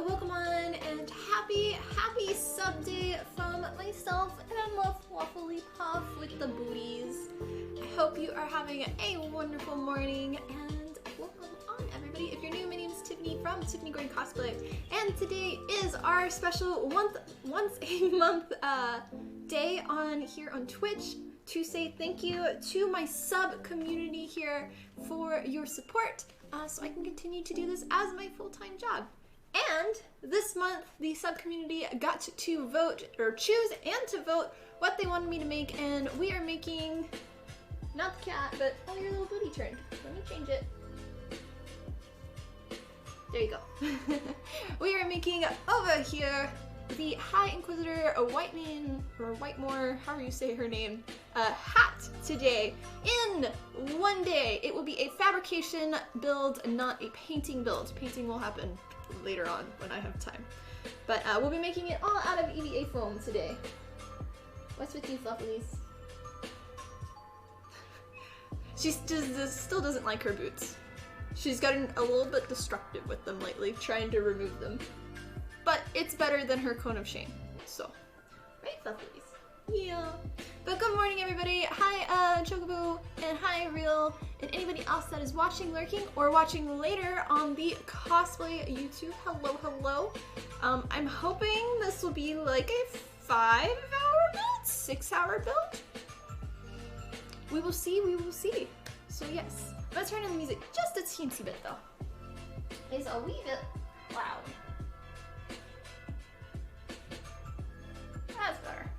welcome on, and happy sub day from myself and my Fluffily Puff with the booties. I hope you are having a wonderful morning, and welcome on everybody. If you're new, my name is Tiffany from Tiffany Green Cosplay, and today is our special once a month day on here on Twitch to say thank you to my sub community here for your support, so I can continue to do this as my full-time job. And this month, the sub community got to vote, or choose and to vote what they wanted me to make, and we are making, not the cat, but oh, your little booty turned. Let me change it. There you go. We are making over here the High Inquisitor Whitemane, or Whitemane, however you say her name, hat today in one day. It will be a fabrication build, not a painting build. Painting will happen later on when I have time. But we'll be making it all out of EVA foam today. What's with you, Fluffilies? She still doesn't like her boots. She's gotten a little bit destructive with them lately, trying to remove them. But it's better than her cone of shame, so. Right, Fluffilies? Yeah. But good morning, everybody. Hi, Chocobo, and hi, Real, and anybody else that is watching, lurking, or watching later on the Cosplay YouTube. Hello, hello. I'm hoping this will be like a 5-hour build? 6-hour build? We will see, we will see. So yes. I'm gonna turn on the music just a teensy bit, though. It's a wee bit loud. That's better.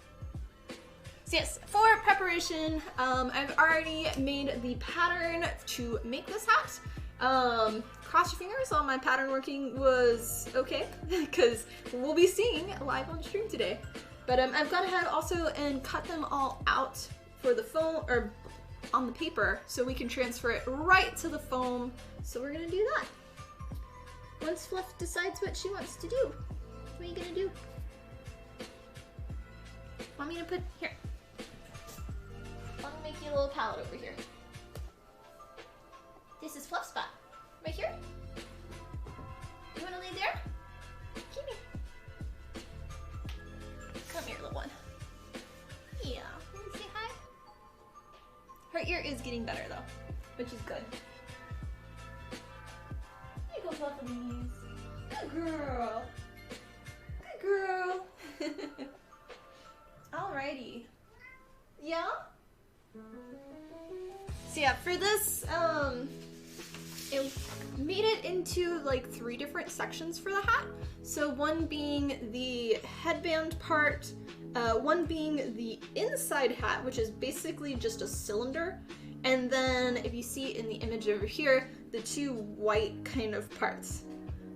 So yes, for preparation, I've already made the pattern to make this hat. Cross your fingers on my pattern working was okay, because we'll be seeing live on stream today. But I've gone ahead also and cut them all out for the foam, or on the paper, so we can transfer it right to the foam. So we're gonna do that. Once Fluff decides what she wants to do, what are you gonna do? Want me to put, here. Let me make you a little palette over here. This is Fluff spot. Right here? You wanna lay there? Come here. Come here, little one. Yeah. Wanna say hi? Her ear is getting better though, which is good. Here you go, Fluffilies. Good girl. Good girl. Alrighty. Yeah? So yeah, for this, it made it into like 3 different sections for the hat. So one being the headband part, one being the inside hat, which is basically just a cylinder, and then if you see in the image over here, the 2 white kind of parts.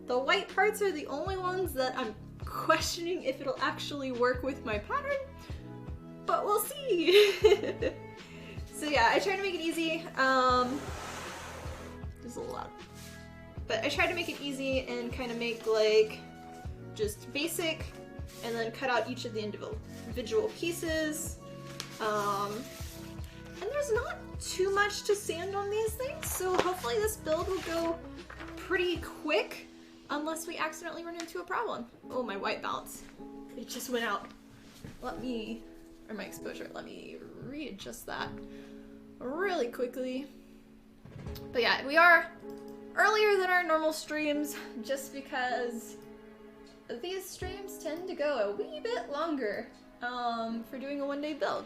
The white parts are the only ones that I'm questioning if it'll actually work with my pattern, but we'll see. So yeah, I tried to make it easy. There's a lot, but I tried to make it easy and kind of make like just basic, and then cut out each of the individual pieces. And there's not too much to sand on these things, so hopefully this build will go pretty quick, unless we accidentally run into a problem. Oh, my white balance. It just went out. Let me, or my exposure, let me readjust that really quickly. But yeah, we are earlier than our normal streams, just because these streams tend to go a wee bit longer for doing a one-day build.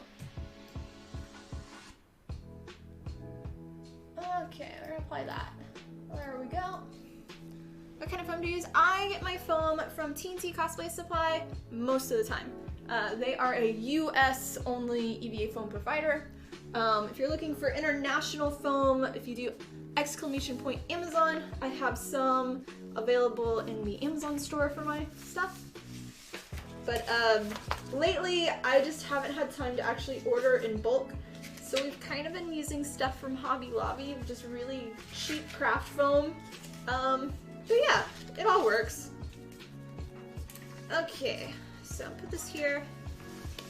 Okay, we're gonna apply that. There we go. What kind of foam do you use? I get my foam from TNT Cosplay Supply most of the time. They are a US only EVA foam provider. If you're looking for international foam, if you do !Amazon, I have some available in the Amazon store for my stuff. But lately I just haven't had time to actually order in bulk. So we've kind of been using stuff from Hobby Lobby, just really cheap craft foam. But yeah, it all works. Okay, so put this here,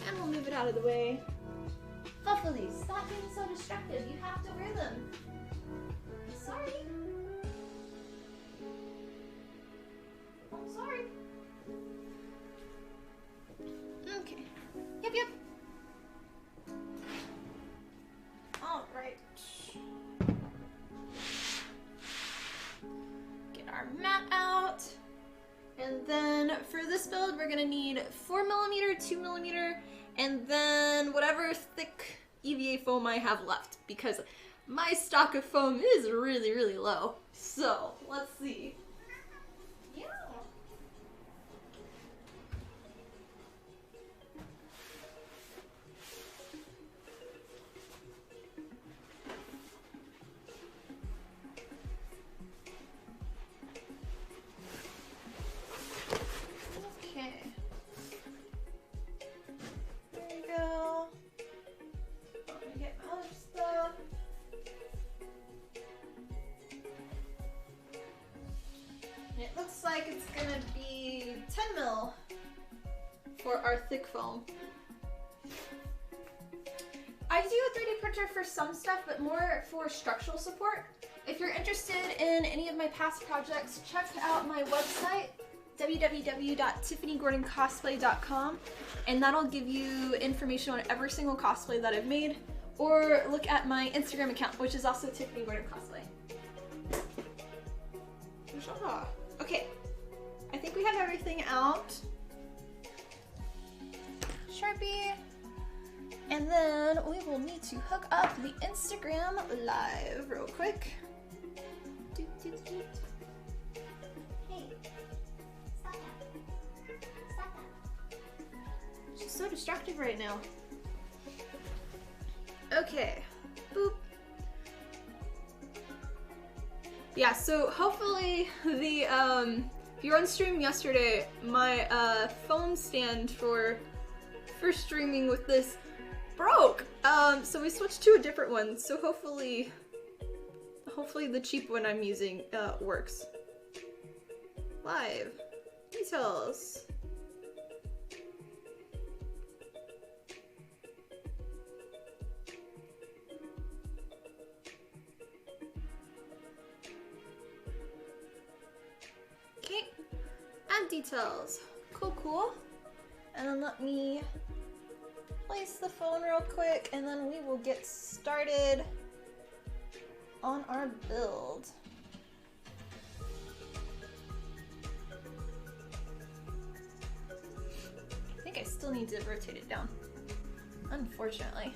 and we'll move it out of the way. Fluffilies, stop being so destructive. You have to wear them. Sorry. sorry. Okay. Yep, yep. All right. Get our mat out. And then for this build, we're gonna need 4mm, 2mm, and then whatever thick EVA foam I have left, because my stock of foam is really, really low. So, let's see. Yeah. Okay. There you go. I'm gonna get my other stuff. It looks like it's gonna be 10mm for our thick foam. I do a 3D printer for some stuff, but more for structural support. If you're interested in any of my past projects, check out my website, www.tiffanygordoncosplay.com, and that'll give you information on every single cosplay that I've made, or look at my Instagram account, which is also Tiffany Gordon Cosplay. Okay, I think we have everything out. Sharpie. And then we will need to hook up the Instagram live real quick. Doot, doot, doot. Hey, stop that. Stop that. She's so distracted right now. Okay, boop. Yeah, so hopefully the, if you were on stream yesterday, my phone stand for streaming with this broke. So we switched to a different one, so hopefully the cheap one I'm using works. Live. Details. Okay, add details. Cool, cool. And then let me place the phone real quick, and then we will get started on our build. I think I still need to rotate it down, unfortunately.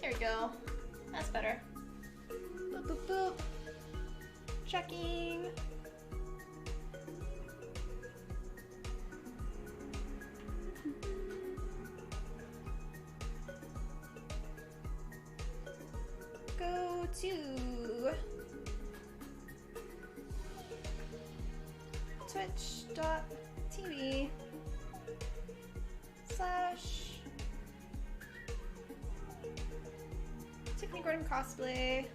There we go. That's better. Boop, boop, boop. Checking. Go to twitch.tv/. Tiffany Gordon Cosplay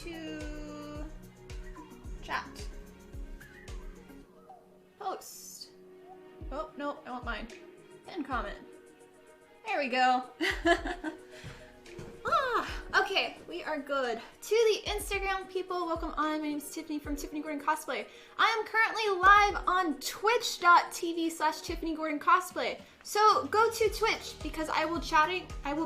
to chat. Post. Oh, no, I want mine. Pin comment. There we go. Okay, we are good. To the Instagram people, welcome on. My name is Tiffany from Tiffany Gordon Cosplay. I am currently live on twitch.tv/Tiffany Gordon Cosplay. So go to Twitch because I will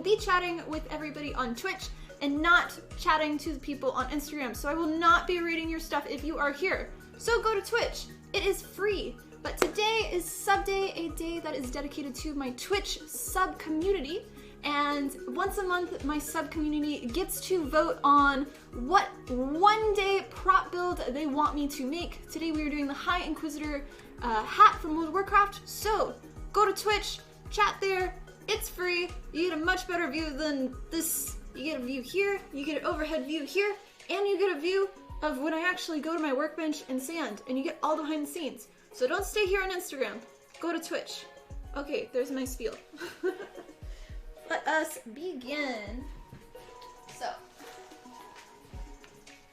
be chatting with everybody on Twitch and not chatting to the people on Instagram. So I will not be reading your stuff if you are here. So go to Twitch. It is free. But today is Sub Day, a day that is dedicated to my Twitch sub community. And once a month, my sub community gets to vote on what one-day prop build they want me to make. Today we are doing the High Inquisitor hat from World of Warcraft. So go to Twitch, chat there. It's free. You get a much better view than this. You get a view here, you get an overhead view here, and you get a view of when I actually go to my workbench and sand, and you get all behind the scenes. So don't stay here on Instagram. Go to Twitch. Okay, there's my spiel. Let us begin. So,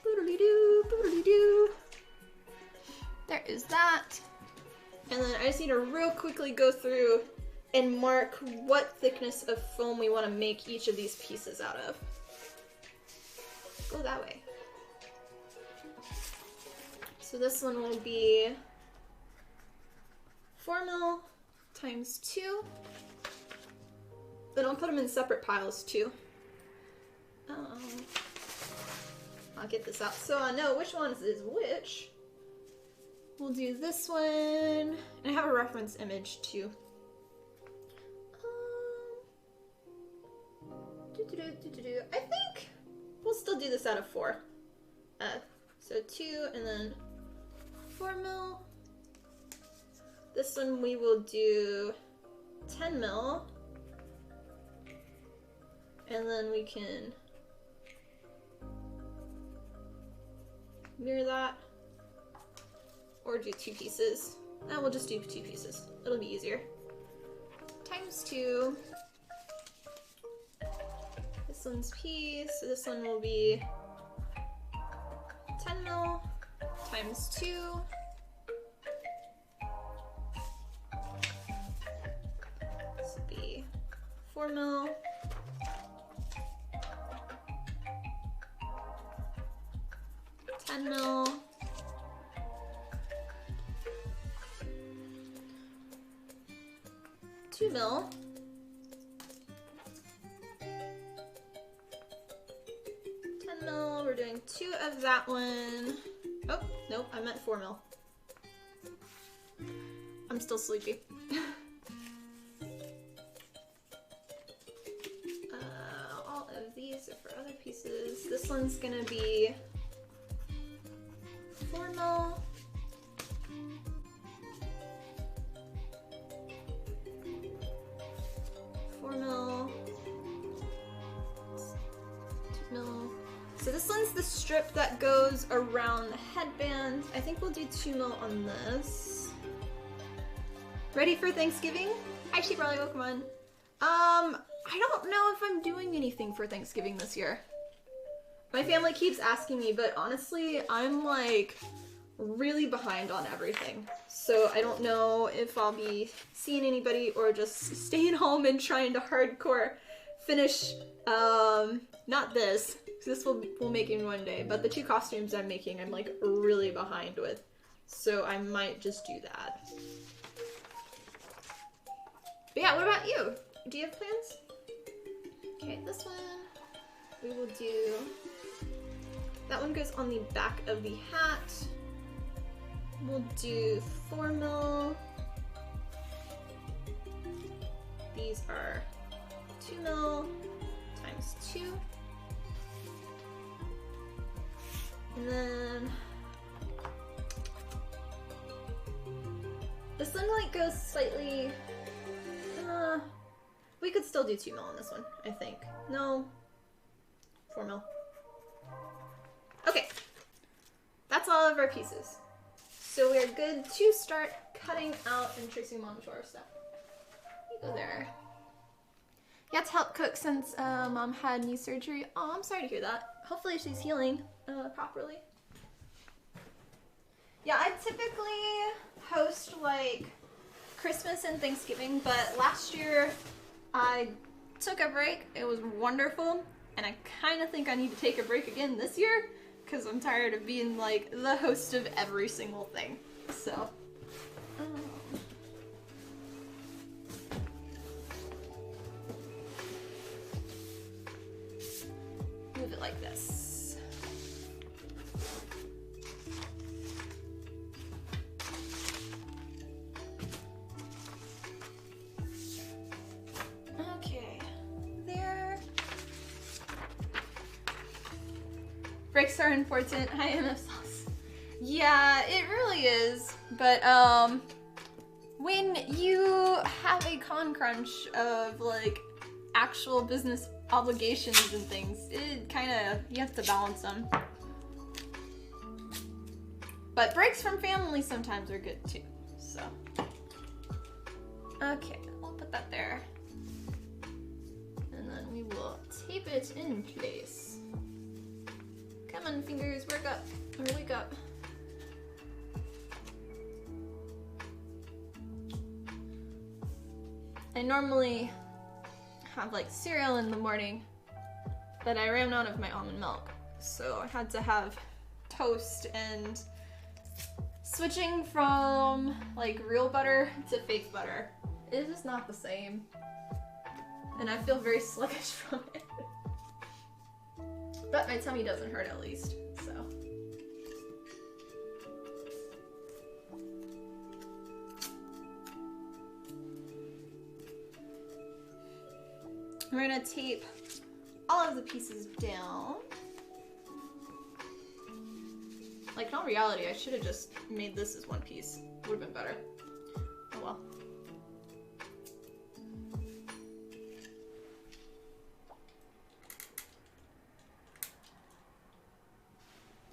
boodly-doo, boodly-doo. There is that. And then I just need to real quickly go through and mark what thickness of foam we want to make each of these pieces out of. go that way. So this one will be 4 mil times 2. Then I'll put them in separate piles too. I'll get this out so I know which ones is which. We'll do this one, and I have a reference image too. I think we'll still do this out of 4. So 2 and then 4 mil. This one we will do 10 mil. And then we can mirror that. Or do 2 pieces. And we'll just do 2 pieces. It'll be easier. Times 2. This one's P, so this one will be 10 mil times 2. This will be 4 mil. Mil. 2 mil. 10 mil. We're doing 2 of that one. Oh, nope, I meant 4 mil. I'm still sleepy. All of these are for other pieces. This one's gonna be 4 mil. 4 mil. 2 mil. So this one's the strip that goes around the headband. I think we'll do 2 mil on this. Ready for Thanksgiving? Hi, Sheep Rally, welcome on. I don't know if I'm doing anything for Thanksgiving this year. My family keeps asking me, but honestly, I'm like really behind on everything. So I don't know if I'll be seeing anybody or just staying home and trying to hardcore finish, not this, because this we'll make in one day, but the 2 costumes I'm making, I'm like really behind with. So I might just do that. But yeah, what about you? Do you have plans? Okay, this one we will do. That one goes on the back of the hat. We'll do 4 mil. These are 2 mil times 2. And then this one like goes slightly, we could still do 2 mil on this one, I think. No, 4 mil. Okay, that's all of our pieces. So we're good to start cutting out and tracing them onto our stuff. You go there. You had to help cook since mom had knee surgery. Oh, I'm sorry to hear that. Hopefully she's healing properly. Yeah, I typically host like Christmas and Thanksgiving, but last year I took a break. It was wonderful, and I kind of think I need to take a break again this year because I'm tired of being like the host of every single thing. So, move it like this. Okay, there. Breaks are important. Hi, MF Sauce. Yeah, it really is. But when you have a con crunch of like actual business obligations and things, it kind of, you have to balance them. But breaks from family sometimes are good too. So, okay, I'll put that there. And then we will tape it in place. Come on, fingers, work up, or wake up. I normally have like cereal in the morning, but I ran out of my almond milk. so I had to have toast, and switching from like real butter to fake butter is just not the same. And I feel very sluggish from it. But my tummy doesn't hurt at least, so. We're gonna tape all of the pieces down. Like, in all reality, I should have just made this as one piece. Would have been better. Oh well.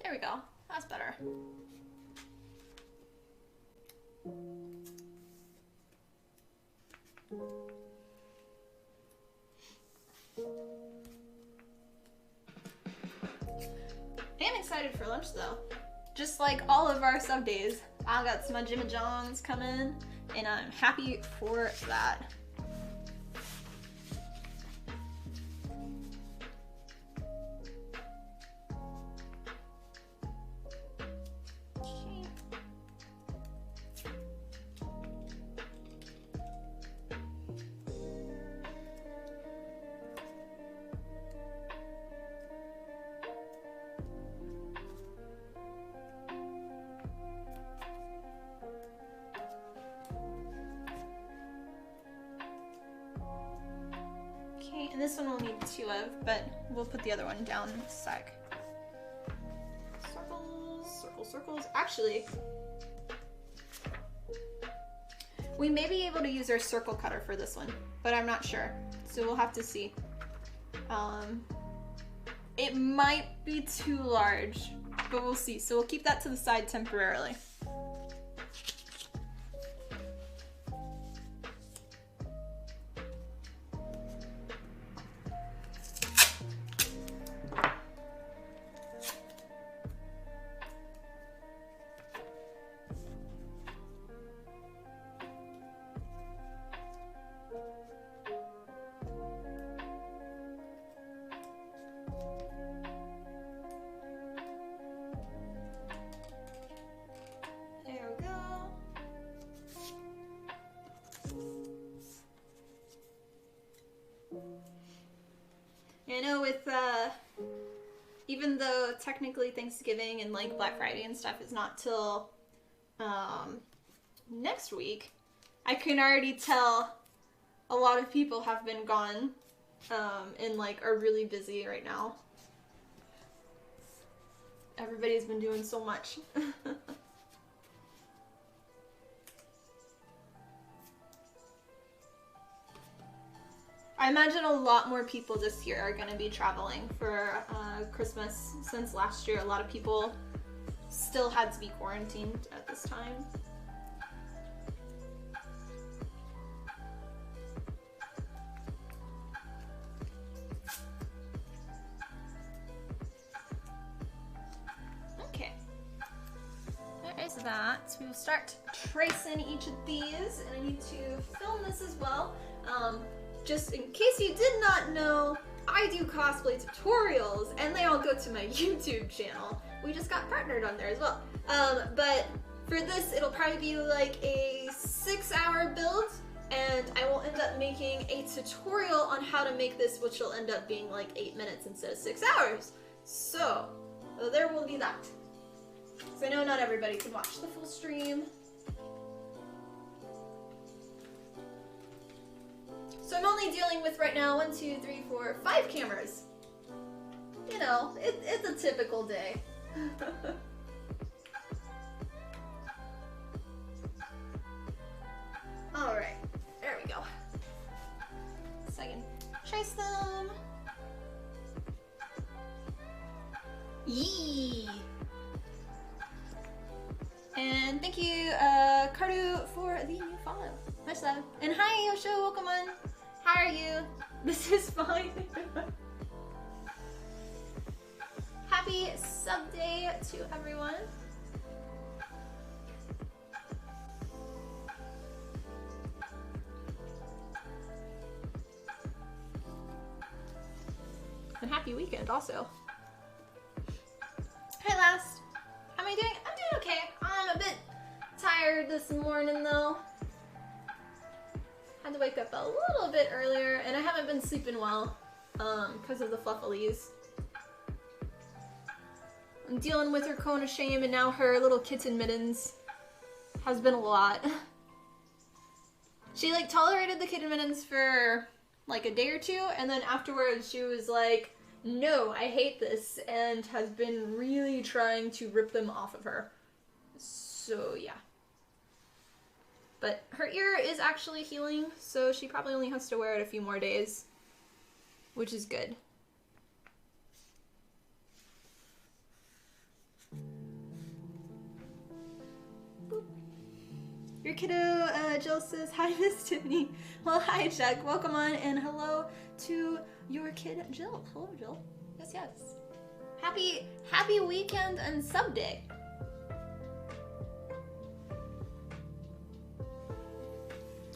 There we go. That's better. I am excited for lunch though. Just like all of our sub days, I got some Jimmy John's coming, and I'm happy for that. And this one we'll need 2 of, but we'll put the other one down in a sec. Circles, circles, circles. Actually, we may be able to use our circle cutter for this one, but I'm not sure. So we'll have to see. It might be too large, but we'll see. So we'll keep that to the side temporarily. I know with, even though technically Thanksgiving and like Black Friday and stuff is not till next week, I can already tell a lot of people have been gone and like are really busy right now. Everybody's been doing so much. I imagine a lot more people this year are going to be traveling for Christmas, since last year a lot of people still had to be quarantined at this time. Okay, there is that. We will start tracing each of these, and I need to film this as well. Just in case you did not know, I do cosplay tutorials, and they all go to my YouTube channel. We just got partnered on there as well. But for this, it'll probably be like a 6-hour build, and I will end up making a tutorial on how to make this, which will end up being like 8 minutes instead of 6 hours. So there will be that. So I know not everybody can watch the full stream. So I'm only dealing with right now 1, 2, 3, 4, 5 cameras. You know, it's a typical day. All right, there we go. So I can trace them. Yee! And thank you, Cardu, for the new follow. Much love. And hi, Yosho, welcome on. How are you? This is fine. Happy sub day to everyone. And happy weekend also. Hi, Last. How am I doing? I'm doing okay. I'm a bit tired this morning, though. Had to wake up a little bit earlier, and I haven't been sleeping well because of the fluffalies. I'm dealing with her cone of shame, and now her little kitten mittens. Has been a lot. She like tolerated the kitten mittens for like a day or two, and then afterwards she was like, no, I hate this, and has been really trying to rip them off of her. So yeah. But her ear is actually healing, so she probably only has to wear it a few more days, which is good. Boop. Your kiddo, Jill says, hi, Miss Tiffany. Well, hi, Chuck. Welcome on, and hello to your kid, Jill. Hello, Jill. Yes, yes. Happy weekend and sub day.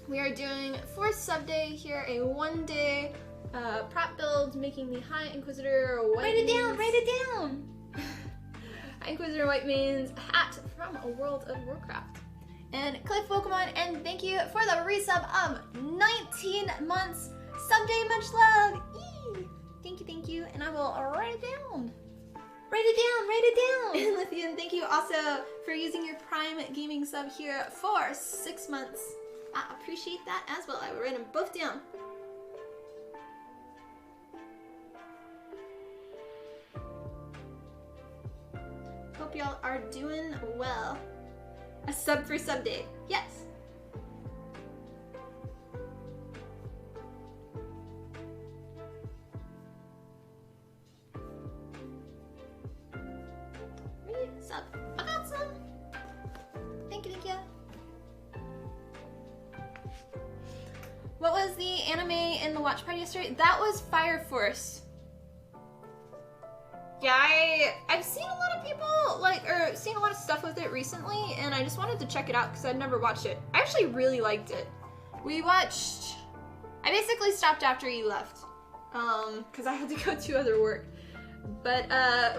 We are doing 4th sub day here, a 1-day prop build, making the High Inquisitor Whitemane. Write it down, write it down! High Inquisitor Whitemane's hat from a World of Warcraft. And Cliff, welcome on, and thank you for the resub of 19 months. Sub day, much love! Eee! Thank you, and I will write it down. Write it down, write it down! And Lithium, thank you also for using your Prime Gaming sub here for 6 months. I appreciate that as well. I will write them both down. Hope y'all are doing well. A sub for sub day. Yes. Sub. I got some. Thank you, thank you. What was the anime in the watch party yesterday? That was Fire Force. Yeah, I've seen a lot of people seen a lot of stuff with it recently, and I just wanted to check it out because I'd never watched it. I actually really liked it. I basically stopped after you left, because I had to go to other work. But I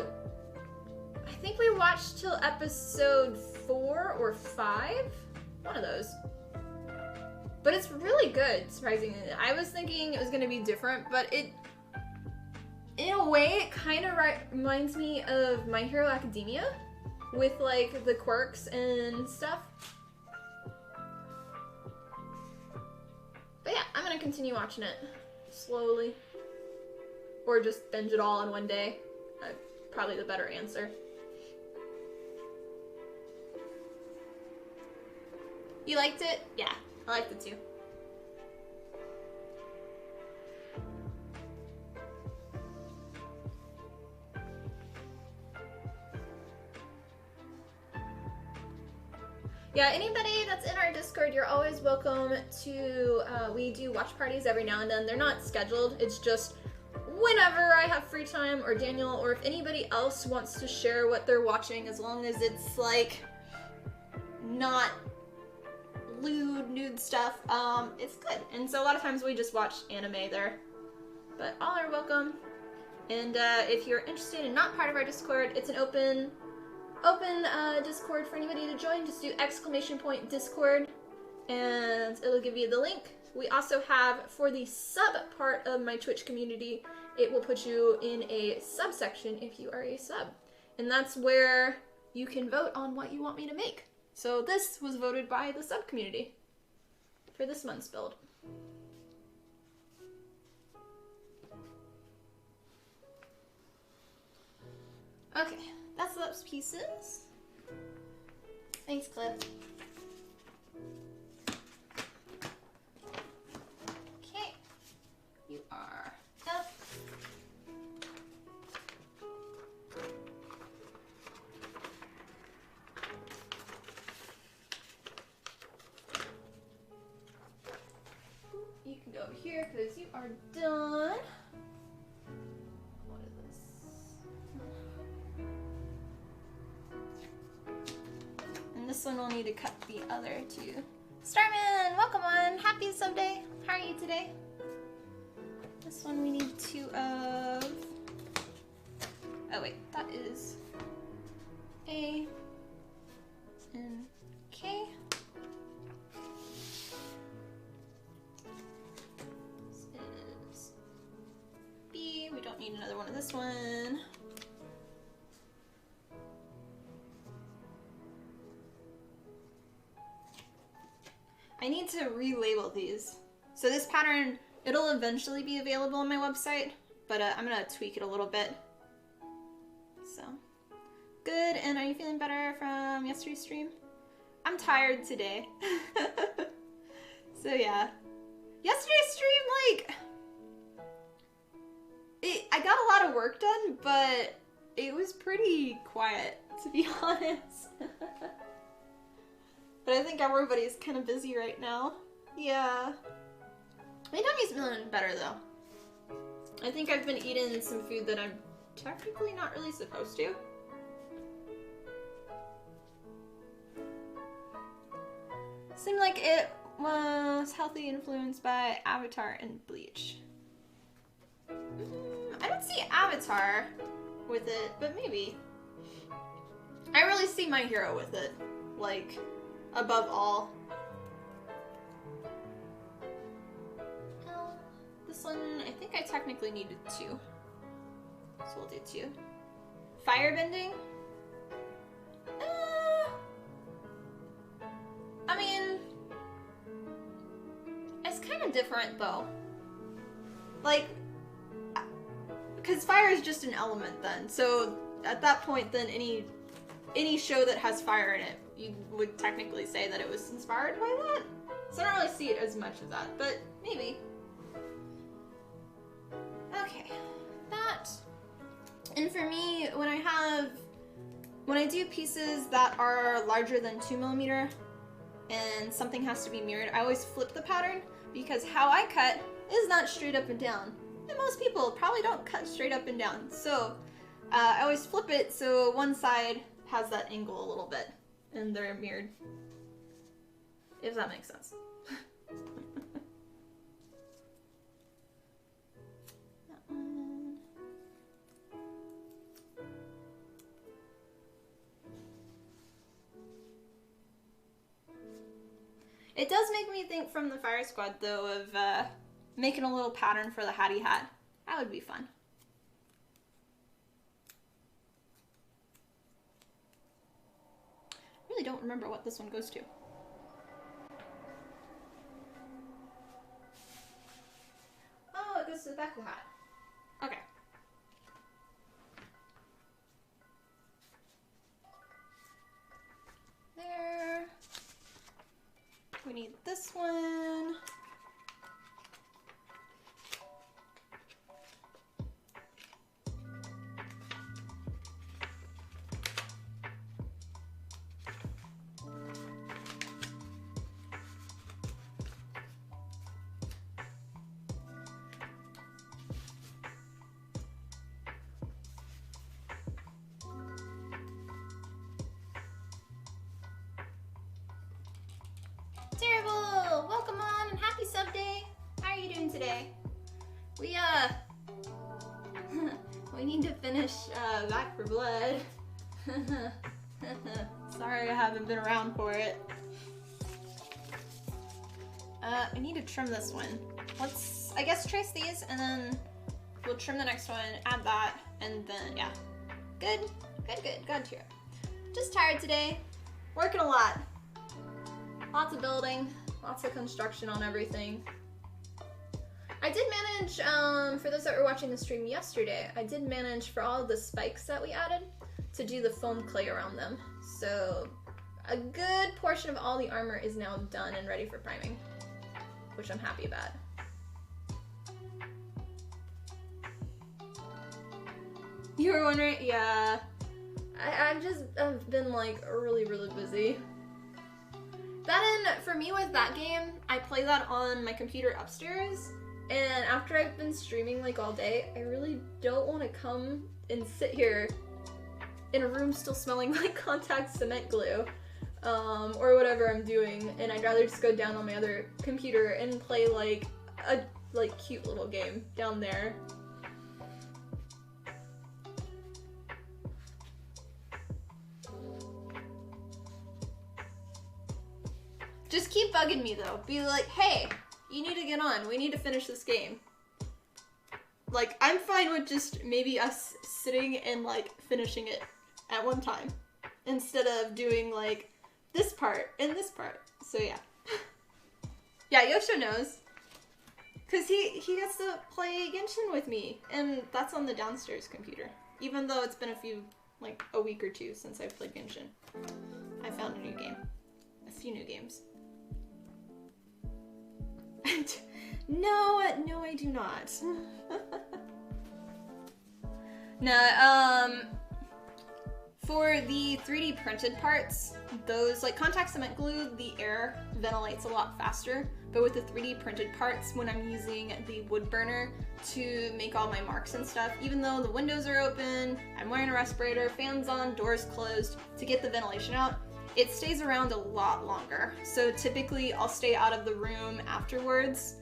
think we watched till episode 4 or 5, one of those. But it's really good, surprisingly. I was thinking it was gonna be different, but in a way, it kind of reminds me of My Hero Academia, with like the quirks and stuff. But yeah, I'm gonna continue watching it slowly, or just binge it all in one day. Probably the better answer. You liked it? Yeah. I liked it too. Yeah, anybody that's in our Discord, you're always welcome to, we do watch parties every now and then. They're not scheduled, it's just whenever I have free time, or Daniel, or if anybody else wants to share what they're watching, as long as it's like not lewd, nude stuff, it's good. And so a lot of times we just watch anime there. But all are welcome. And if you're interested and not part of our Discord, it's an open Discord for anybody to join. Just do !Discord and it'll give you the link. We also have, for the sub part of my Twitch community, it will put you in a subsection if you are a sub. And that's where you can vote on what you want me to make. So this was voted by the sub community for this month's build. Okay, that's those pieces. Thanks, Cliff. Okay, you are up. You can go over here because you are done. What is this? And this one will need to cut the other two. Starman, welcome on. Happy sub day. How are you today? This one we need two of. Oh wait, that is A and K. This is B. We don't need another one of this one. I need to relabel these. So this pattern, it'll eventually be available on my website, but I'm gonna tweak it a little bit. So, good, and are you feeling better from yesterday's stream? I'm tired today. So yeah. Yesterday's stream, I got a lot of work done, but it was pretty quiet, to be honest. But I think everybody's kind of busy right now. Yeah. My tummy's feeling better though. I think I've been eating some food that I'm technically not really supposed to. Seemed like it was healthy influenced by Avatar and Bleach. I don't see Avatar with it, but maybe. I really see My Hero with it, like, above all. This one, I think I technically needed 2. So we'll do 2. Firebending? I mean, it's kind of different though. Like, because fire is just an element then. So at that point then any show that has fire in it, you would technically say that it was inspired by that. So I don't really see it as much as that, but maybe. Okay, that. And for me, when I do pieces that are larger than 2mm and something has to be mirrored, I always flip the pattern because how I cut is not straight up and down. And most people probably don't cut straight up and down. So I always flip it so one side has that angle a little bit and they're mirrored. If that makes sense. That one. It does make me think from the Fire Squad though of making a little pattern for the Hattie hat. That would be fun. I really don't remember what this one goes to. Oh, it goes to the back of the hat. Okay. There. We need this one. Terrible! Welcome on and happy sub day! How are you doing today? We need to finish Back for Blood. Sorry I haven't been around for it. I need to trim this one. Let's, I guess, trace these and then we'll trim the next one, add that, and then, yeah. Good, good, good. Glad to hear it. Just tired today. Working a lot. Lots of building, lots of construction on everything. I did manage, for those that were watching the stream yesterday, I did manage for all of the spikes that we added to do the foam clay around them. So a good portion of all the armor is now done and ready for priming, which I'm happy about. You were wondering? Yeah. I've been like really busy. For me with that game, I play that on my computer upstairs, and after I've been streaming like all day, I really don't want to come and sit here in a room still smelling like contact cement glue, or whatever I'm doing, and I'd rather just go down on my other computer and play like a cute little game down there. Just keep bugging me though. Be like, hey, you need to get on. We need to finish this game. Like, I'm fine with just maybe us sitting and like finishing it at one time instead of doing like this part and this part. So yeah. Yeah, Yosho knows. Cause he gets to play Genshin with me, and that's on the downstairs computer. Even though it's been a week or two since I've played Genshin. I found a new game. A few new games. No, I do not. No, for the 3D printed parts, those, like contact cement glue, the air ventilates a lot faster, but with the 3D printed parts, when I'm using the wood burner to make all my marks and stuff, even though the windows are open, I'm wearing a respirator, fans on, doors closed, to get the ventilation out, it stays around a lot longer. So typically I'll stay out of the room afterwards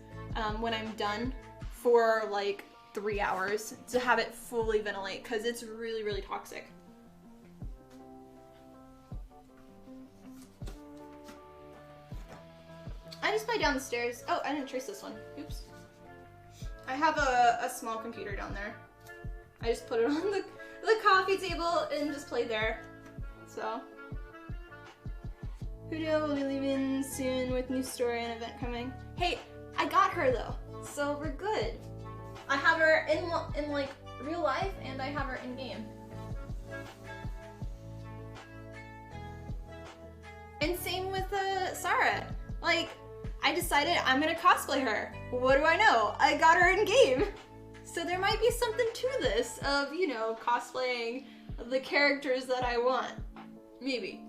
when I'm done for like 3 hours to have it fully ventilate, because it's really, really toxic. I just play down the stairs. Oh, I didn't trace this one. Oops. I have a small computer down there. I just put it on the coffee table and just play there. So. Hudo will be leaving soon with new story and event coming. Hey, I got her though, so we're good. I have her in like real life, and I have her in game. And same with Sarah. Like, I decided I'm gonna cosplay her. What do I know? I got her in game. So there might be something to this of, you know, cosplaying the characters that I want. Maybe.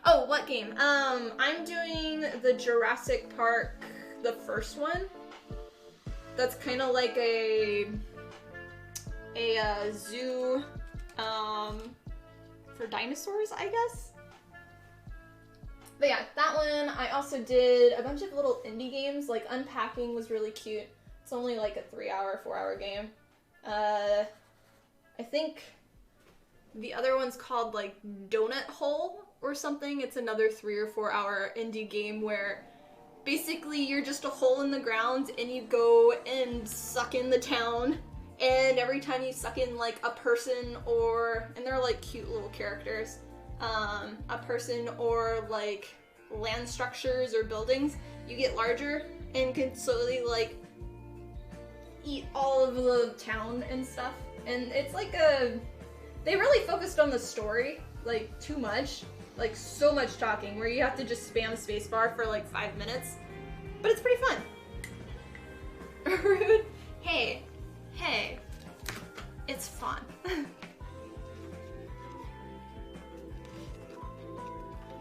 Oh, what game? I'm doing the Jurassic Park, the first one. That's kind of like a zoo for dinosaurs, I guess. But yeah, that one. I also did a bunch of little indie games. Like Unpacking was really cute. It's only like a 3-hour, 4-hour game. I think the other one's called like Donut Hole or something. It's another 3 or 4 hour indie game where basically you're just a hole in the ground and you go and suck in the town. And every time you suck in like a person and they're like cute little characters, a person or like land structures or buildings, you get larger and can slowly like eat all of the town and stuff. And it's like they really focused on the story, like too much, like so much talking where you have to just spam spacebar for like 5 minutes, but it's pretty fun. Rude. Hey, it's fun.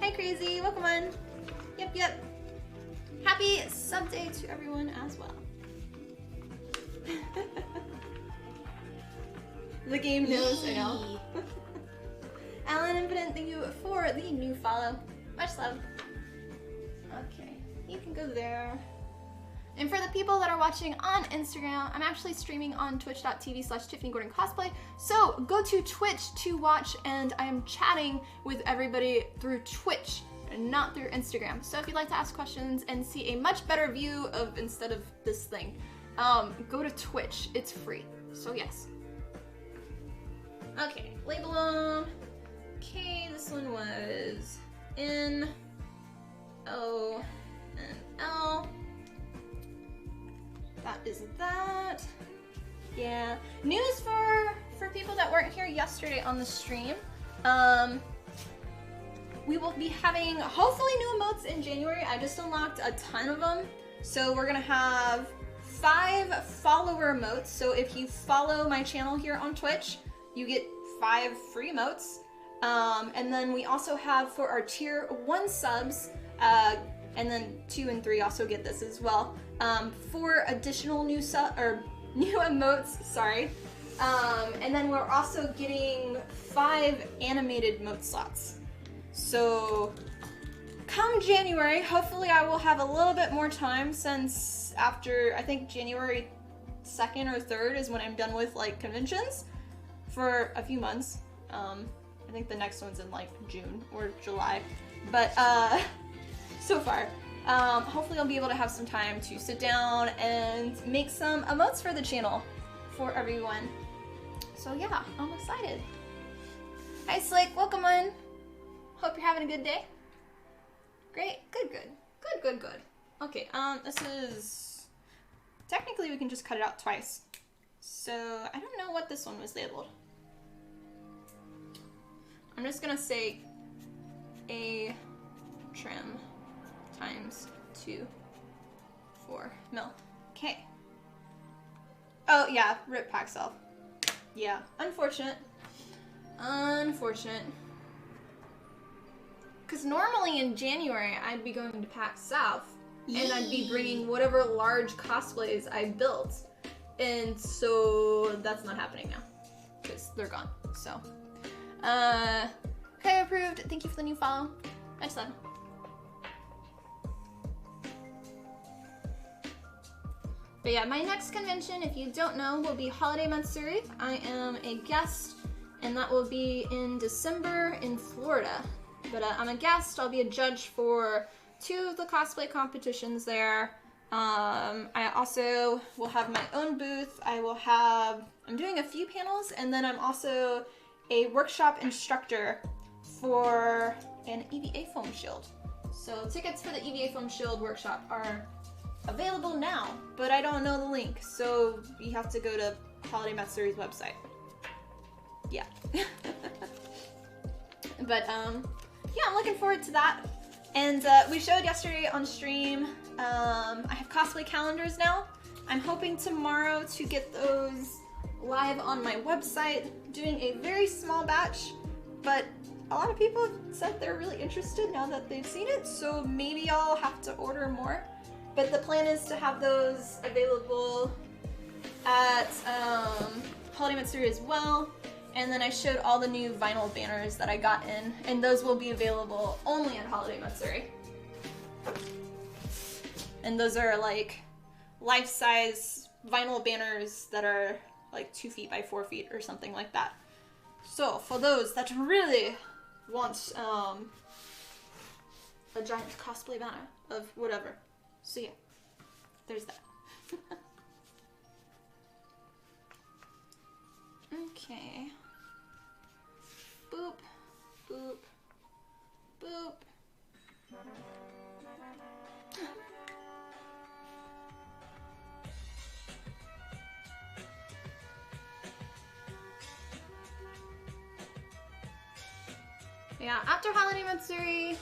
Hi Crazy, welcome on. Yep. Happy sub day to everyone as well. The game knows, I know. Alan Infinite, thank you for the new follow. Much love. Okay, you can go there. And for the people that are watching on Instagram, I'm actually streaming on twitch.tv/TiffanyGordonCosplay. So go to Twitch to watch, and I am chatting with everybody through Twitch and not through Instagram. So if you'd like to ask questions and see a much better view of instead of this thing, go to Twitch. It's free. So yes. Okay, label them. Okay, this one was N, O, and L. That is that. Yeah. News for people that weren't here yesterday on the stream. We will be having hopefully new emotes in January. I just unlocked a ton of them. So we're gonna have 5 follower emotes. So if you follow my channel here on Twitch, you get 5 free emotes. And then we also have for our tier 1 subs, and then 2 and 3 also get this as well. 4 additional new emotes, sorry. And then we're also getting 5 animated emote slots. So come January, hopefully I will have a little bit more time, since after, I think January 2nd or 3rd is when I'm done with like conventions for a few months. I think the next one's in like June or July. But so far. Hopefully I'll be able to have some time to sit down and make some emotes for the channel for everyone. So yeah, I'm excited. Hi Slick, welcome on. Hope you're having a good day. Great, good. Okay, this is, technically we can just cut it out twice. So I don't know what this one was labeled. I'm just gonna say a trim times 2 4 mil. Okay. Oh yeah, rip pack self. Yeah, unfortunate. Because normally in January I'd be going to PAX South and I'd be bringing whatever large cosplays I built, and so that's not happening now because they're gone. So, okay, approved. Thank you for the new follow. Nice one. But yeah, my next convention, if you don't know, will be Holiday Matsuri. I am a guest, and that will be in December in Florida. But I'm a guest. I'll be a judge for 2 of the cosplay competitions there. I also will have my own booth. I'm doing a few panels, and then I'm also a workshop instructor for an EVA foam shield. So tickets for the EVA foam shield workshop are available now, but I don't know the link, so you have to go to Holiday Matsuri's website. Yeah. But yeah, I'm looking forward to that. And we showed yesterday on stream, I have cosplay calendars now. I'm hoping tomorrow to get those live on my website, doing a very small batch, but a lot of people have said they're really interested now that they've seen it, so maybe I'll have to order more. But the plan is to have those available at Holiday Matsuri as well. And then I showed all the new vinyl banners that I got in, and those will be available only at Holiday Matsuri. And those are like life-size vinyl banners that are like 2 feet by 4 feet or something like that. So for those that really want a giant cosplay banner of whatever. So yeah, there's that. Okay. Boop, boop, boop. Yeah, after Holiday Matsuri,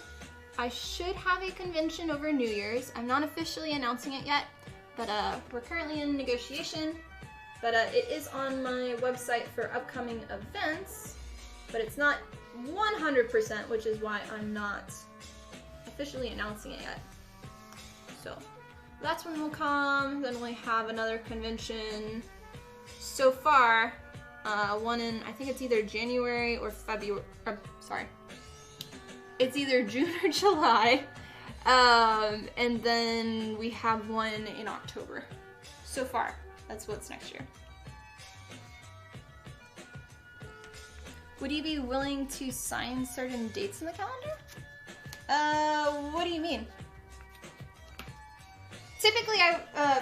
I should have a convention over New Year's. I'm not officially announcing it yet, but we're currently in negotiation. But it is on my website for upcoming events, but it's not 100%, which is why I'm not officially announcing it yet. So that's when we'll come. Then we'll have another convention. So far, one in, I think it's either January or February, it's either June or July. And then we have one in October. So far, that's what's next year. Would you be willing to sign certain dates in the calendar? What do you mean? Typically,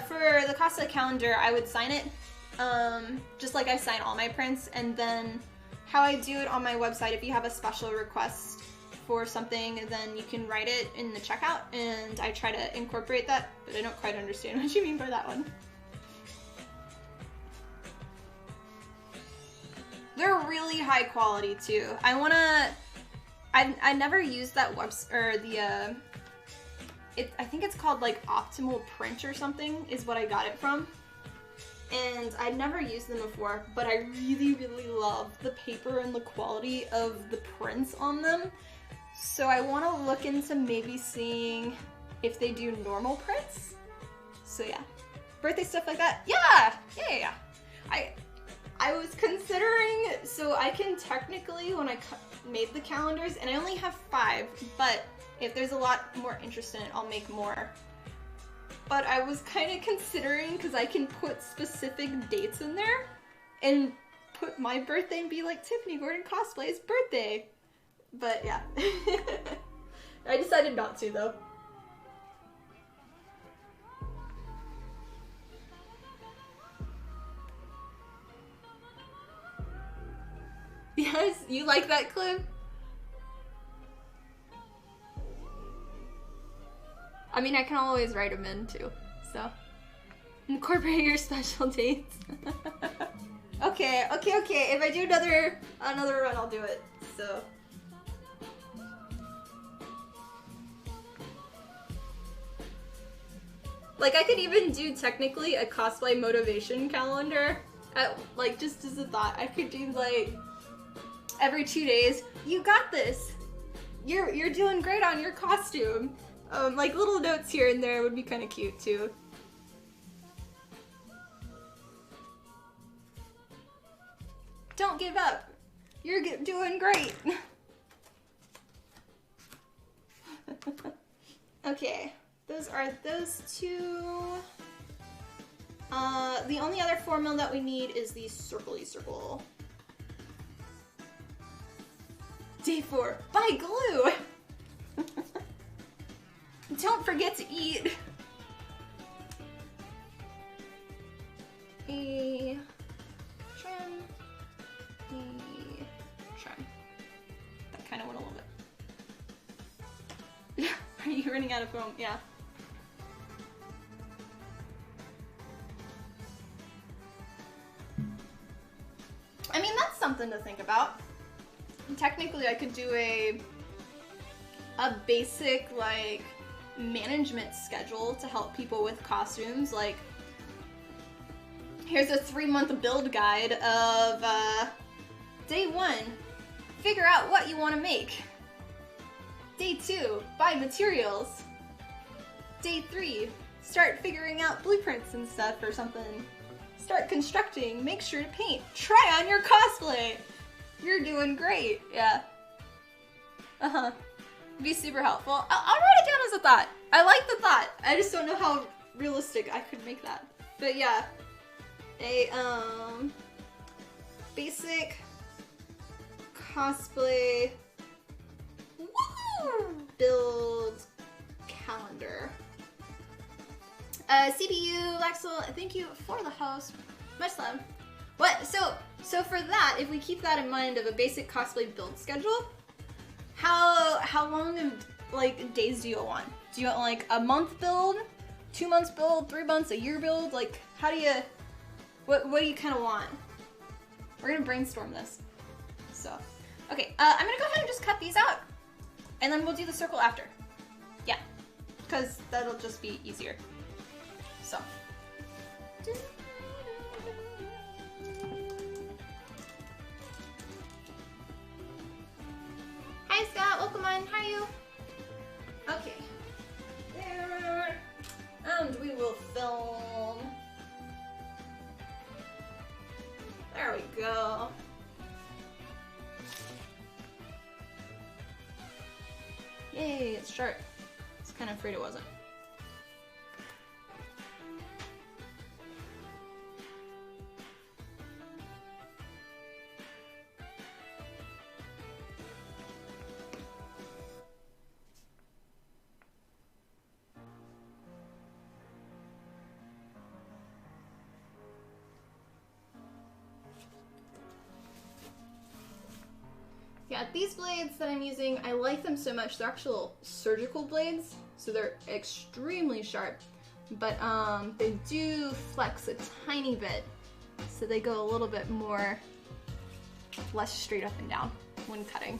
for the cosplay calendar, I would sign it, just like I sign all my prints, and then how I do it on my website, if you have a special request for something, then you can write it in the checkout, and I try to incorporate that, but I don't quite understand what you mean by that one. They're really high quality too. I never used that website, or the, I think it's called like Optimal Print or something is what I got it from. And I'd never used them before, but I really, really love the paper and the quality of the prints on them. So I want to look into maybe seeing if they do normal prints. So yeah, birthday stuff like that. Yeah. I was considering, so I can technically, when I made the calendars, and I only have 5, but if there's a lot more interest in it, I'll make more. But I was kind of considering, because I can put specific dates in there, and put my birthday and be like, Tiffany Gordon Cosplay's birthday. But yeah. I decided not to, though. Yes, you like that clip? I mean, I can always write them in too, so. Incorporate your special dates. Okay. If I do another run, I'll do it, so. Like, I could even do technically a cosplay motivation calendar. Like, just as a thought, I could do like every 2 days. You got this. You're doing great on your costume. Like little notes here and there would be kind of cute too. Don't give up. You're doing great. Okay, those are those two. The only other formula that we need is the circle-y circle. Day 4, buy glue! Don't forget to eat. A trim. That kind of went a little bit. Are you running out of foam? Yeah. I mean, that's something to think about. Technically, I could do a basic, like, management schedule to help people with costumes. Like, here's a 3-month build guide of, Day 1, figure out what you want to make. Day 2, buy materials. Day 3, start figuring out blueprints and stuff or something. Start constructing, make sure to paint, try on your cosplay. You're doing great, yeah. Be super helpful. I'll write it down as a thought. I like the thought. I just don't know how realistic I could make that. But yeah, a basic cosplay build calendar. CPU, Lexel, thank you for the host. Much love. What? So for that, if we keep that in mind of a basic cosplay build schedule, how long of like days do you want? Do you want like a month build, 2 months build, 3 months, a year build? Like how do you, what do you kind of want? We're gonna brainstorm this. So, okay, I'm gonna go ahead and just cut these out, and then we'll do the circle after. Yeah, because that'll just be easier. So. Hi Scott, welcome on. How are you? Okay. There. And we will film. There we go. Yay, it's sharp. I was kind of afraid it wasn't. Yeah, these blades that I'm using, I like them so much. They're actual surgical blades, so they're extremely sharp, but they do flex a tiny bit, so they go a little bit more, less straight up and down when cutting.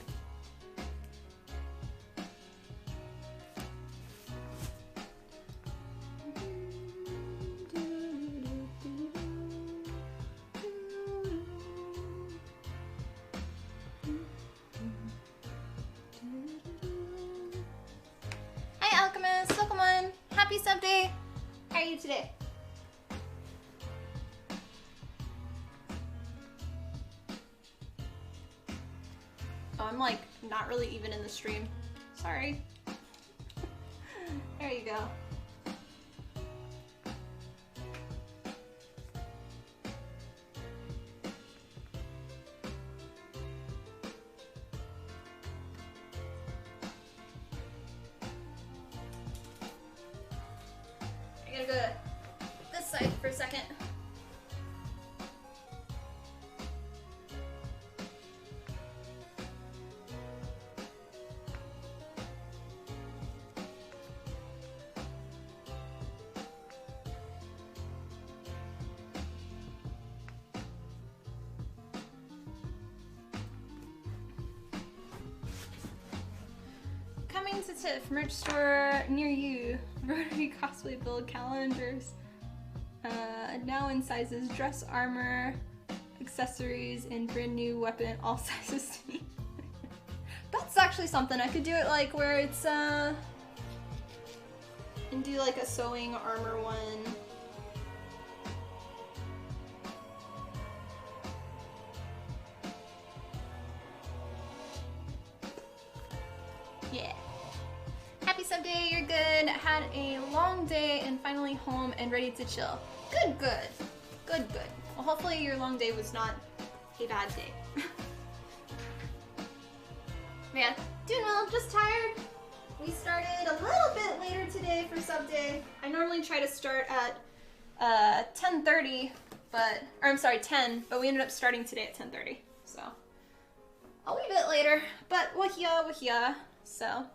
Happy sub day! How are you today? Oh, I'm like not really even in the stream. Sorry. There you go. I'm gonna go to this side for a second. Inquisitor merch store near you. Rotary cosplay build calendars. Now in sizes dress armor, accessories, and brand new weapon, all sizes to me. That's actually something. I could do it like where it's and do like a sewing armor one. Yeah. Happy sub day, you're good. Had a long day and finally home and ready to chill. Good, good. Good, good. Well, hopefully your long day was not a bad day. Man, doing well, just tired. We started a little bit later today for sub day. I normally try to start at 10:30, but, or I'm sorry, 10, but we ended up starting today at 10:30, so. A wee bit later, but wahia, so.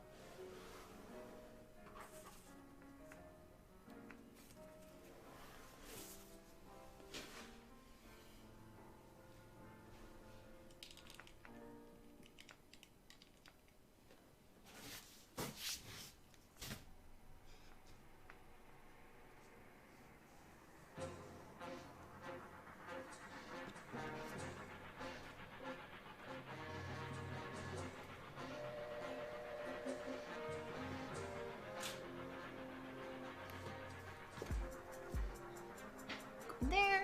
There.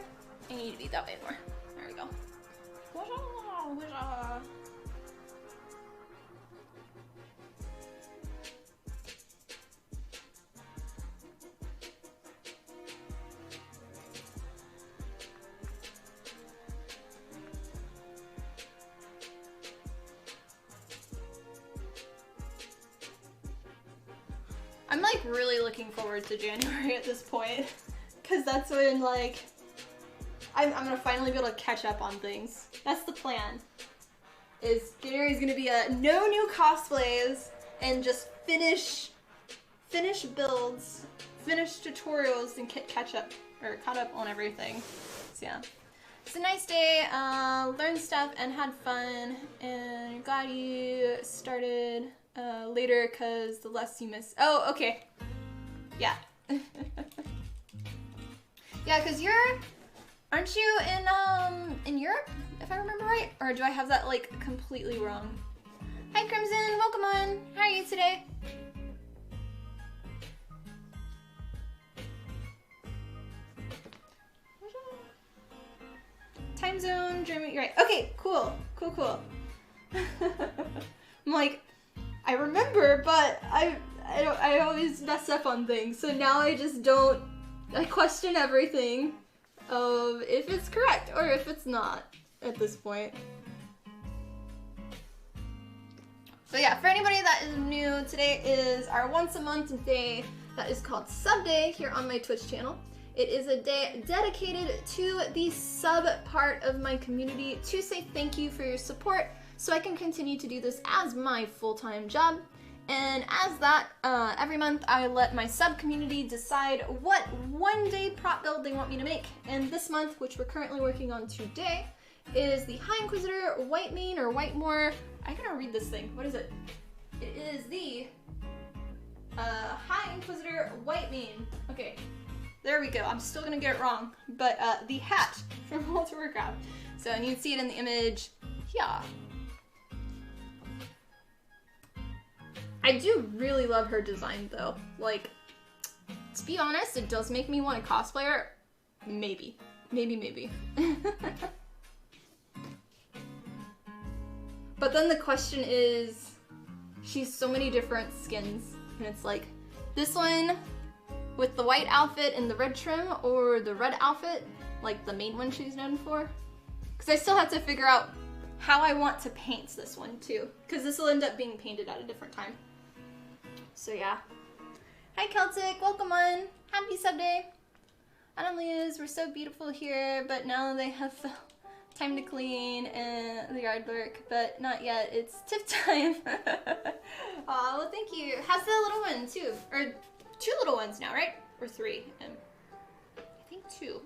I need to be that way more. There we go. I'm like really looking forward to January at this point. Because that's when, like, I'm gonna finally be able to catch up on things. That's the plan. Is January's gonna be a no new cosplays and just finish builds, finish tutorials, and catch up, or caught up on everything. So yeah. It's a nice day, learned stuff and had fun, and glad you started later because the less you miss. Oh, okay. Yeah. Yeah, because aren't you in Europe, if I remember right? Or do I have that, like, completely wrong? Hi, Crimson, welcome on. How are you today? Time zone, Germany, you're right. Okay, cool. I'm like, I remember, but I always mess up on things, so now I just don't. I question everything of if it's correct or if it's not at this point. So yeah, for anybody that is new, today is our once a month day that is called Sub Day here on my Twitch channel. It is a day dedicated to the sub part of my community to say thank you for your support so I can continue to do this as my full-time job. And as that, every month I let my sub-community decide what one-day prop build they want me to make. And this month, which we're currently working on today, is the High Inquisitor Whitemane or Whitemore. I gotta read this thing. What is it? It is the High Inquisitor Whitemane. Okay, there we go. I'm still gonna get it wrong. But the hat from Warcraft. So, and you can see it in the image here. I do really love her design though. Like, to be honest, it does make me want to cosplay her. Maybe. But then the question is, she's so many different skins. And it's like, this one with the white outfit and the red trim, or the red outfit, like the main one she's known for. Because I still have to figure out how I want to paint this one too. Because this will end up being painted at a different time. So yeah. Hi Celtic, welcome on. Happy sub day. Adam Liz, we're so beautiful here, but now they have time to clean and the yard work, but not yet. It's tip time. Aw, well thank you. How's the little one too? Or 2 little ones now, right? Or 3? I think 2.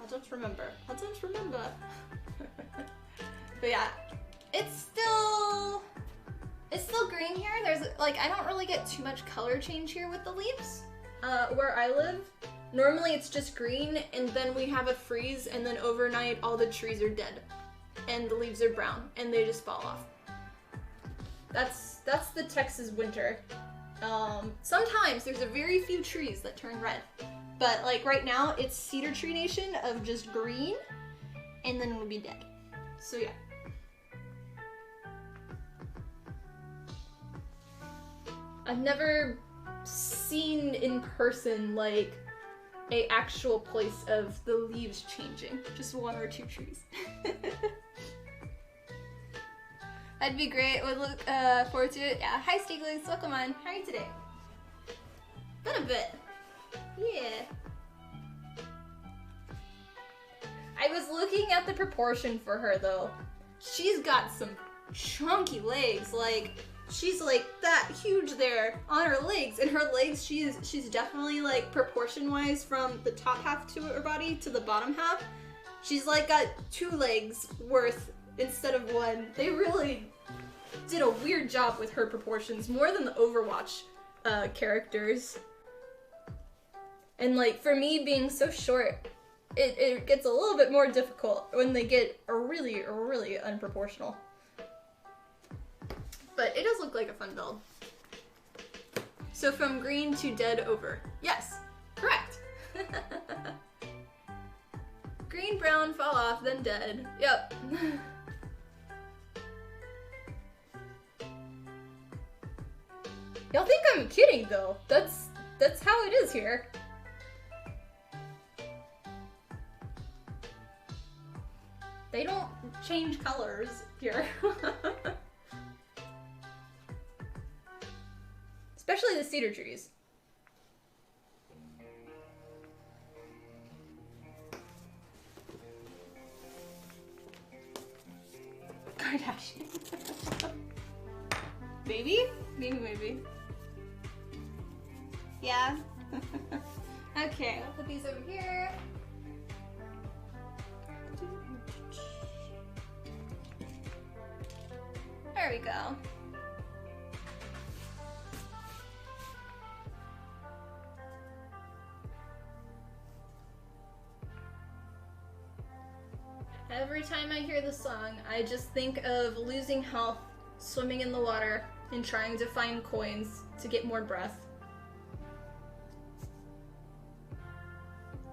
I don't remember. But yeah, it's still green here. like, I don't really get too much color change here with the leaves. Where I live, normally it's just green, and then we have a freeze, and then overnight all the trees are dead. And the leaves are brown, and they just fall off. That's the Texas winter. Sometimes there's a very few trees that turn red. But like right now, it's Cedar Tree Nation of just green, and then it'll be dead. So yeah. I've never seen in person like a actual place of the leaves changing. Just one or two trees. That'd be great. Would look forward to it. Yeah. Hi Stiglitz, welcome on. How are you today? Been a bit. Yeah. I was looking at the proportion for her though. She's got some chunky legs, like she's like that huge there on her legs, and her legs she's definitely like proportion wise from the top half to her body to the bottom half. She's like got 2 legs worth instead of 1. They really did a weird job with her proportions, more than the Overwatch characters. And like for me being so short, it gets a little bit more difficult when they get really unproportional. But it does look like a fun build. So from green to dead over. Yes, correct. Green, brown, fall off, then dead. Yep. Y'all think I'm kidding though. That's how it is here. They don't change colors here. Especially the cedar trees. Kardashian. Maybe? Maybe. Yeah. Okay, I'll put these over here. There we go. Every time I hear the song, I just think of losing health, swimming in the water, and trying to find coins to get more breath.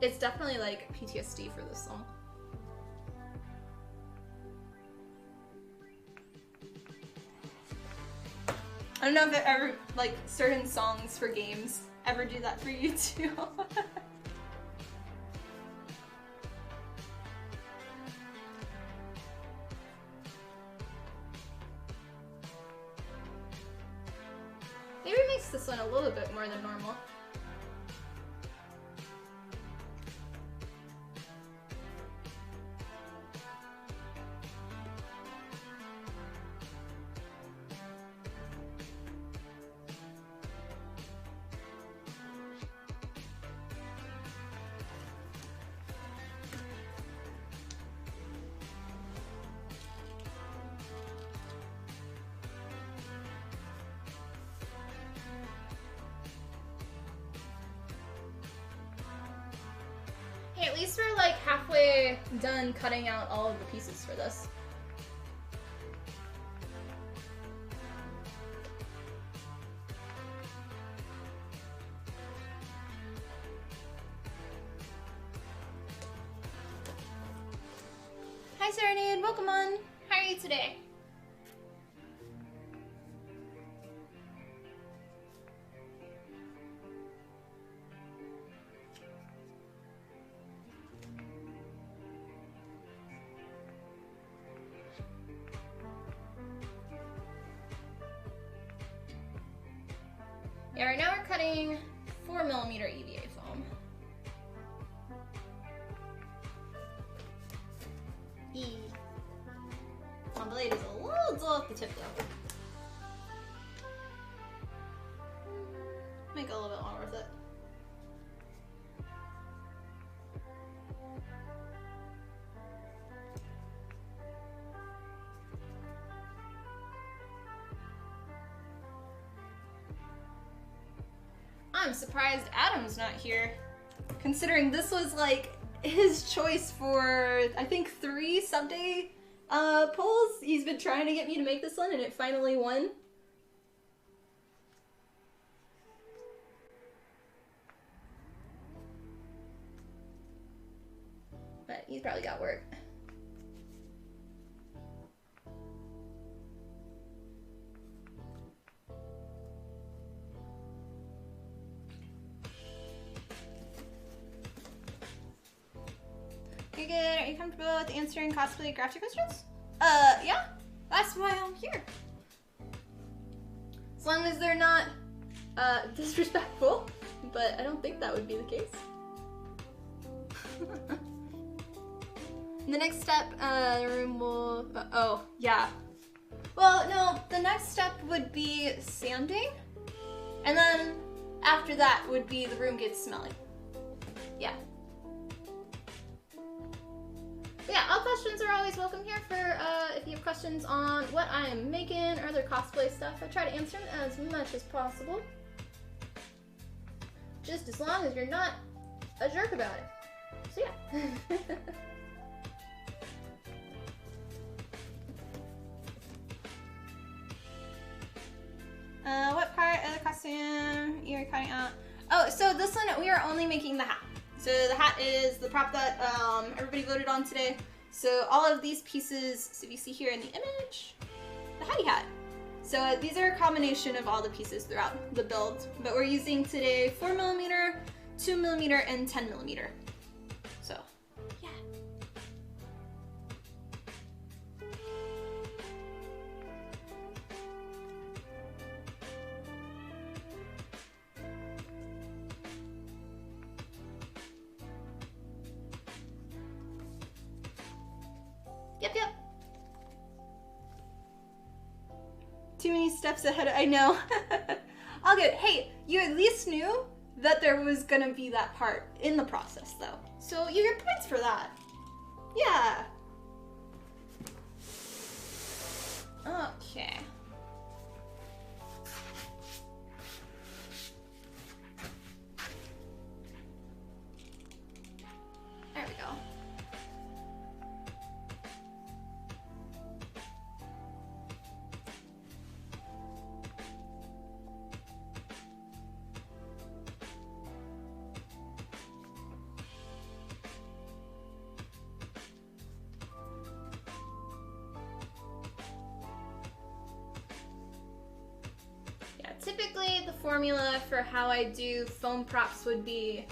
It's definitely like PTSD for this song. I don't know if it ever, like, certain songs for games ever do that for you too. Maybe it makes this one a little bit more than normal. At least we're like halfway done cutting out all of the pieces for this. Hi Serenade, welcome on. How are you today? Yeah, right now we're cutting 4mm EVA foam. My blade is a little dull at the tip though. Make it a little bit more worth it. I'm surprised Adam's not here, considering this was like his choice for, I think, 3 sub-day polls. He's been trying to get me to make this one, and it finally won. But he's probably got work. Okay, good. Are you comfortable with answering cosplay crafty questions? Yeah. That's why I'm here. As long as they're not, disrespectful. But I don't think that would be the case. The next step, the room will, oh, yeah. Well, no, the next step would be sanding. And then after that would be the room gets smelly. Yeah. But yeah, all questions are always welcome here for if you have questions on what I am making or other cosplay stuff. I try to answer them as much as possible. Just as long as you're not a jerk about it. So yeah. What part of the costume you're cutting out? Oh, so this one we are only making the hat. So the hat is the prop that everybody voted on today. So all of these pieces, so you see here in the image, the hattie hat. So these are a combination of all the pieces throughout the build, but we're using today 4mm, 2mm, and 10mm. So, yeah. Yep, yep. Too many steps ahead. I know. All good. Hey, you at least knew that there was gonna be that part in the process, though. So you get points for that. Yeah. Okay. There we go. Typically, the formula for how I do foam props would be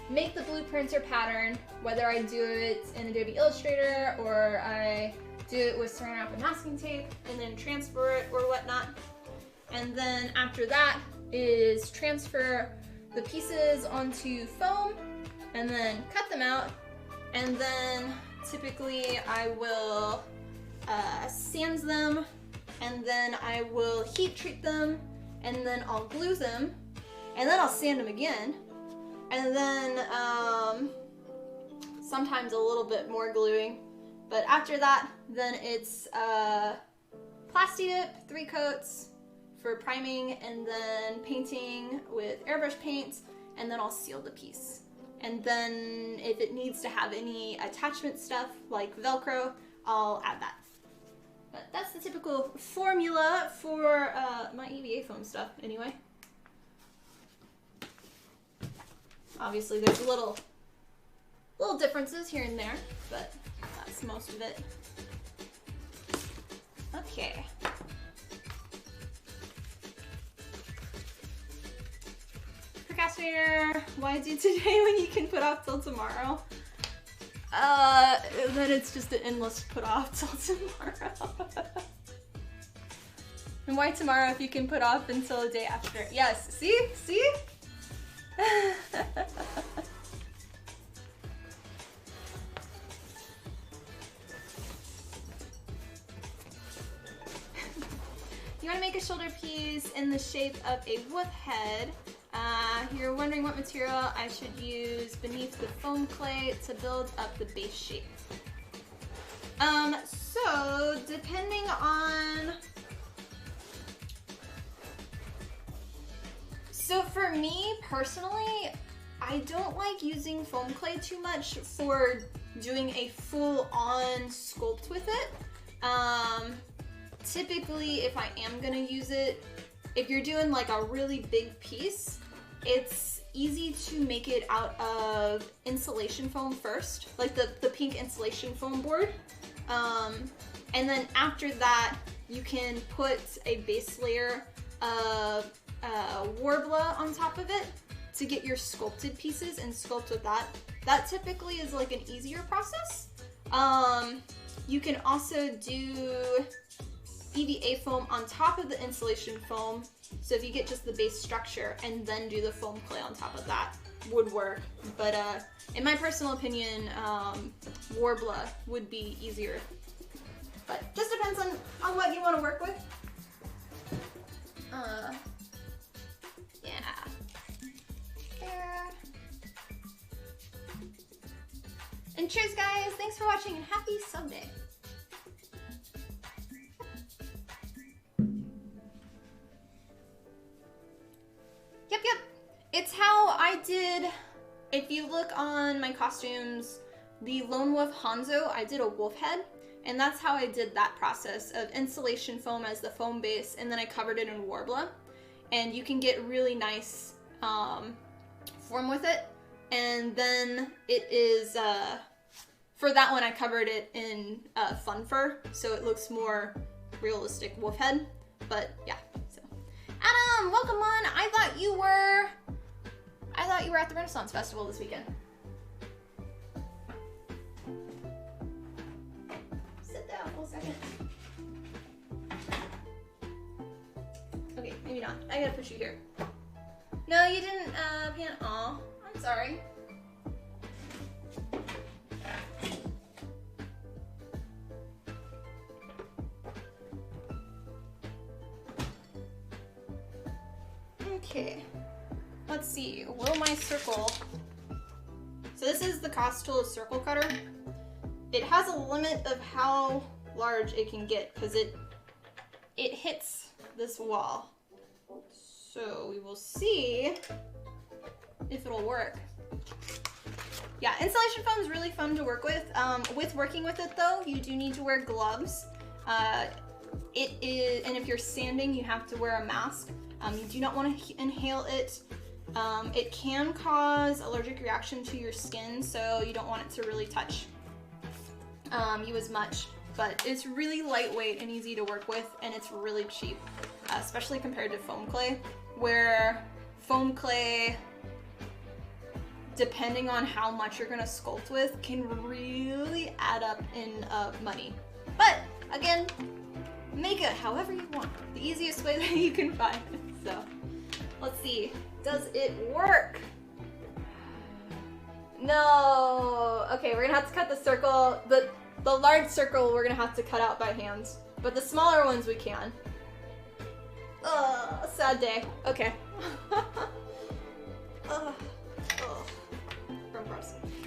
make the blueprint or pattern, whether I do it in Adobe Illustrator or I do it with saran wrap and masking tape, and then transfer it or whatnot. And then after that is transfer the pieces onto foam and then cut them out. And then typically I will sand them, and then I will heat treat them, and then I'll glue them, and then I'll sand them again, and then sometimes a little bit more gluing. But after that, then it's Plasti Dip, 3 coats for priming, and then painting with airbrush paint, and then I'll seal the piece. And then if it needs to have any attachment stuff like Velcro, I'll add that. But that's the typical formula for my EVA foam stuff, anyway. Obviously, there's little differences here and there, but that's most of it. Okay. Procrastinator, why do today when you can put off till tomorrow? Then it's just an endless put off till tomorrow. And why tomorrow if you can put off until the day after? Yes, see? See? You want to make a shoulder piece in the shape of a wolf head. You're wondering what material I should use beneath the foam clay to build up the base shape. So depending on... So for me personally, I don't like using foam clay too much for doing a full-on sculpt with it. Typically, if I am gonna use it, if you're doing like a really big piece, it's easy to make it out of insulation foam first, like the pink insulation foam board. And then after that, you can put a base layer of Warbler on top of it to get your sculpted pieces and sculpt with that. That typically is like an easier process. You can also do EVA foam on top of the insulation foam. So if you get just the base structure and then do the foam clay on top of that, would work. But in my personal opinion, Warbler would be easier. But just depends on what you want to work with. Yeah. There. And cheers, guys. Thanks for watching and happy Sunday. Yep. It's how I did, if you look on my costumes, the Lone Wolf Hanzo, I did a wolf head. And that's how I did that process of insulation foam as the foam base, and then I covered it in Warbler. And you can get really nice form with it. And then it is, for that one I covered it in fun fur, so it looks more realistic wolf head. But yeah, so. Adam, welcome on. I thought you were at the Renaissance Festival this weekend. Second. Okay, maybe not. I gotta push you here. No, you didn't, pan. Aw, I'm sorry. Okay. Let's see. Will my circle. So this is the Cosplay Circle Cutter. It has a limit of how large it can get because it hits this wall. So we will see if it'll work. Yeah, insulation foam is really fun to work with. With working with it though, you do need to wear gloves. It is, and if you're sanding, you have to wear a mask. You do not want to inhale it. It can cause allergic reaction to your skin, so you don't want it to really touch you as much. But it's really lightweight and easy to work with, and it's really cheap, especially compared to foam clay, where foam clay, depending on how much you're gonna sculpt with, can really add up in money. But again, make it however you want, the easiest way that you can find. So let's see, does it work? No. Okay, we're gonna have to cut the circle. The large circle we're gonna have to cut out by hand, but the smaller ones we can. Ugh, sad day. Okay.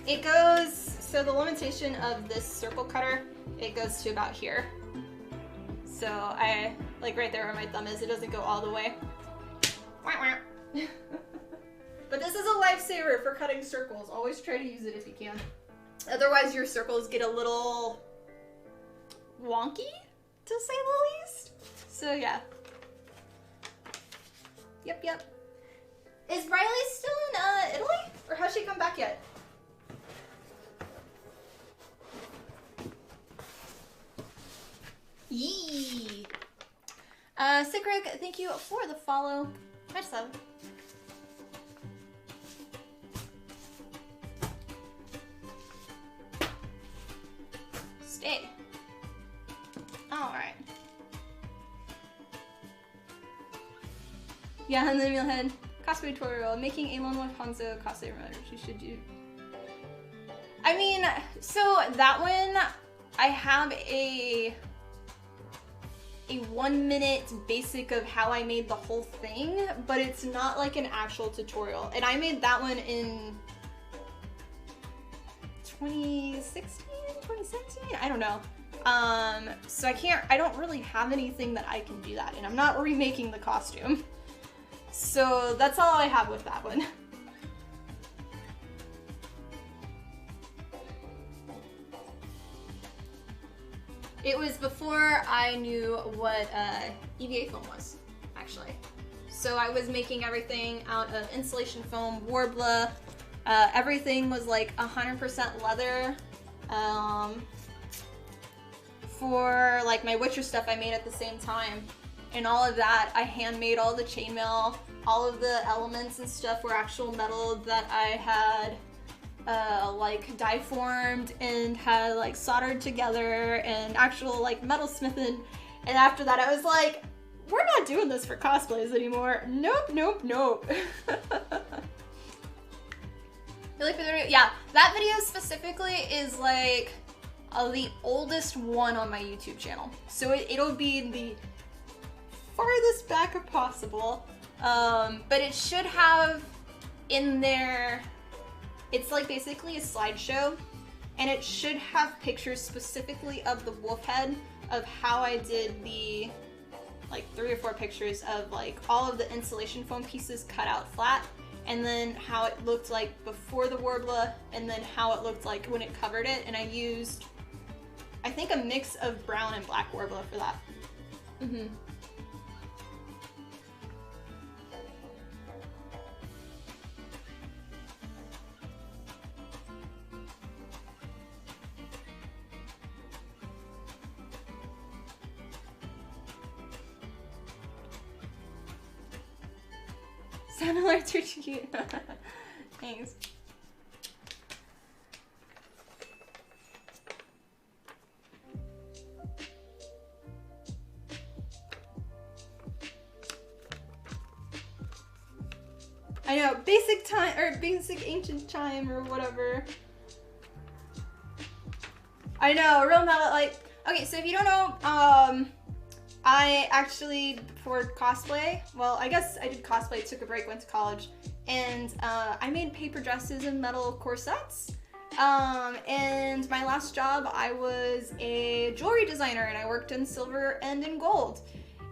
It goes, so the limitation of this circle cutter, it goes to about here. So I, like right there where my thumb is, it doesn't go all the way. But this is a lifesaver for cutting circles. Always try to use it if you can. Otherwise your circles get a little wonky, to say the least. So yeah. Yep. Is Riley still in Italy? Or has she come back yet? Yee! Sigrid, thank you for the follow. Hi, sub. Stay. Alright. Yeah, and then we'll head cosplay tutorial, making a Lone Wolf Hanzo cosplay reminder. You should do. I mean, so that one, I have a 1 minute basic of how I made the whole thing, but it's not like an actual tutorial. And I made that one in 2016, 2017, I don't know. So I don't really have anything that I can do that, and I'm not remaking the costume. So that's all I have with that one. It was before I knew what EVA foam was, actually. So I was making everything out of insulation foam, Warbler. Everything was like 100% leather. For like my Witcher stuff I made at the same time. And all of that, I handmade all the chainmail. All of the elements and stuff were actual metal that I had like die formed and had like soldered together and actual like metal smithing. And after that I was like, we're not doing this for cosplays anymore. Nope, nope, nope. Yeah, that video specifically is like the oldest one on my YouTube channel. So it'll be the farthest back possible. But it should have in there, it's like basically a slideshow, and it should have pictures specifically of the wolf head, of how I did the, like 3 or 4 pictures of like all of the insulation foam pieces cut out flat, and then how it looked like before the Warbler, and then how it looked like when it covered it. And I used, I think, a mix of brown and black Warbler for that. Sound alerts are cute. Thanks. I know, basic time, or basic ancient chime, or whatever. I know, real metal, like, okay, so if you don't know, I actually, for cosplay, well, I guess I did cosplay, took a break, went to college, and I made paper dresses and metal corsets. And my last job, I was a jewelry designer, and I worked in silver and in gold.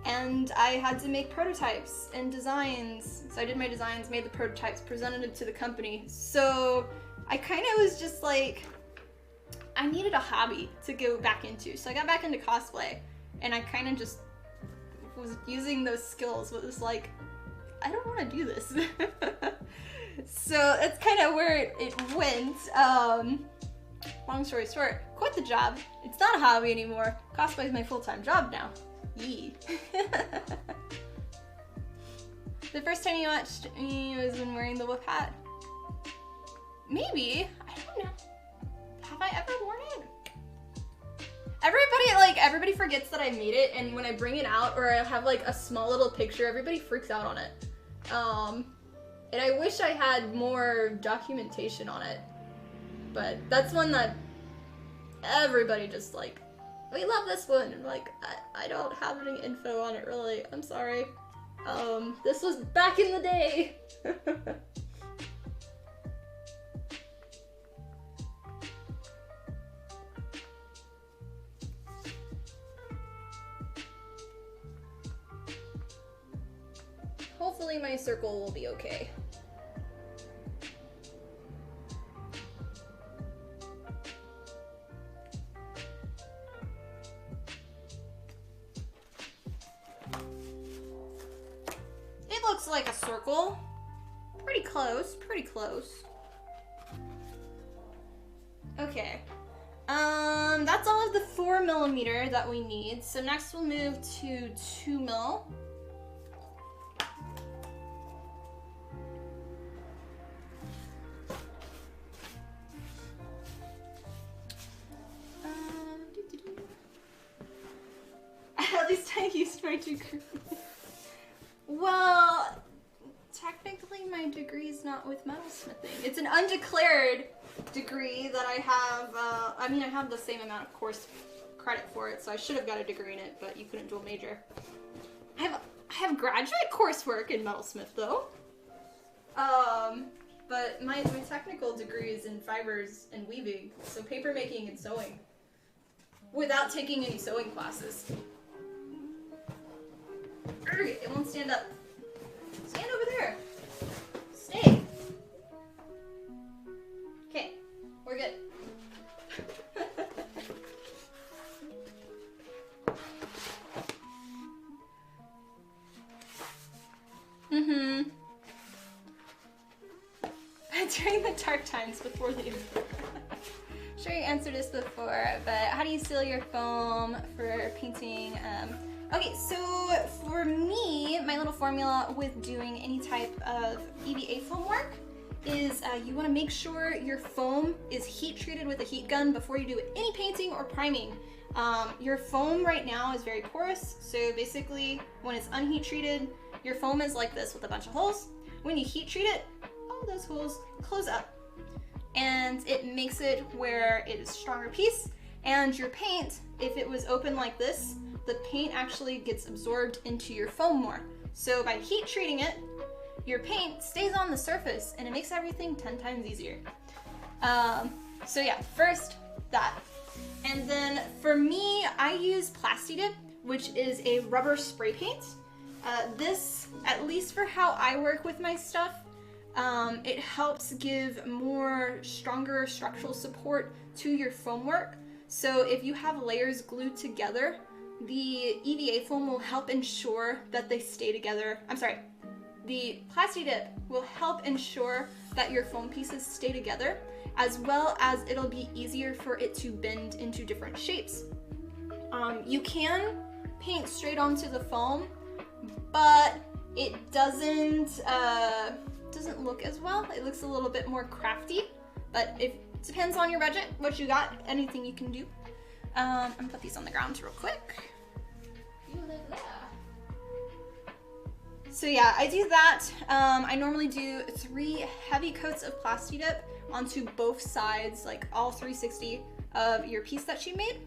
And I had to make prototypes and designs. So I did my designs, made the prototypes, presented it to the company. So I kind of was just like, I needed a hobby to go back into. So I got back into cosplay, and I kind of just was using those skills, but was like, I don't want to do this. So that's kind of where it went. Long story short, quit the job. It's not a hobby anymore. Cosplay is my full-time job now. Yee. The first time you watched me was when wearing the wolf hat. Maybe. I don't know. Have I ever worn it? Everybody forgets that I made it, and when I bring it out or I have like a small little picture, everybody freaks out on it. And I wish I had more documentation on it. But that's one that everybody just like, we love this one. And like, I don't have any info on it really. I'm sorry. This was back in the day. Hopefully my circle will be okay. It looks like a circle. Pretty close, pretty close. Okay. That's all of the 4mm that we need. So next we'll move to 2mm. At least I used my degree. Well, technically my degree's not with metalsmithing. It's an undeclared degree that I have, I mean, I have the same amount of course credit for it, so I should have got a degree in it, but you couldn't dual major. I have graduate coursework in metalsmith though. But my technical degree is in fibers and weaving, so paper making and sewing, without taking any sewing classes. It won't stand up. Stand over there. Stay. Okay, we're good. During the dark times before the Sure, you answered this before, but how do you seal your foam for painting? Okay, so for me, my little formula with doing any type of EVA foam work is you want to make sure your foam is heat treated with a heat gun before you do any painting or priming. Your foam right now is very porous, so basically when it's unheat treated, your foam is like this with a bunch of holes. When you heat treat it, all those holes close up, and it makes it where it is a stronger piece. And your paint, if it was open like this, the paint actually gets absorbed into your foam more. So by heat treating it, your paint stays on the surface and it makes everything 10 times easier. So yeah, first that. And then for me, I use Plasti Dip, which is a rubber spray paint. This, at least for how I work with my stuff, it helps give more stronger structural support to your foam work. So if you have layers glued together, the EVA foam will help ensure that they stay together. I'm sorry, the Plasti Dip will help ensure that your foam pieces stay together, as well as it'll be easier for it to bend into different shapes. You can paint straight onto the foam, but it doesn't look as well. It looks a little bit more crafty, but it depends on your budget, what you got, anything you can do. I'm gonna put these on the ground real quick. So yeah, I do that. I normally do 3 heavy coats of Plasti Dip onto both sides, like all 360 of your piece that you made.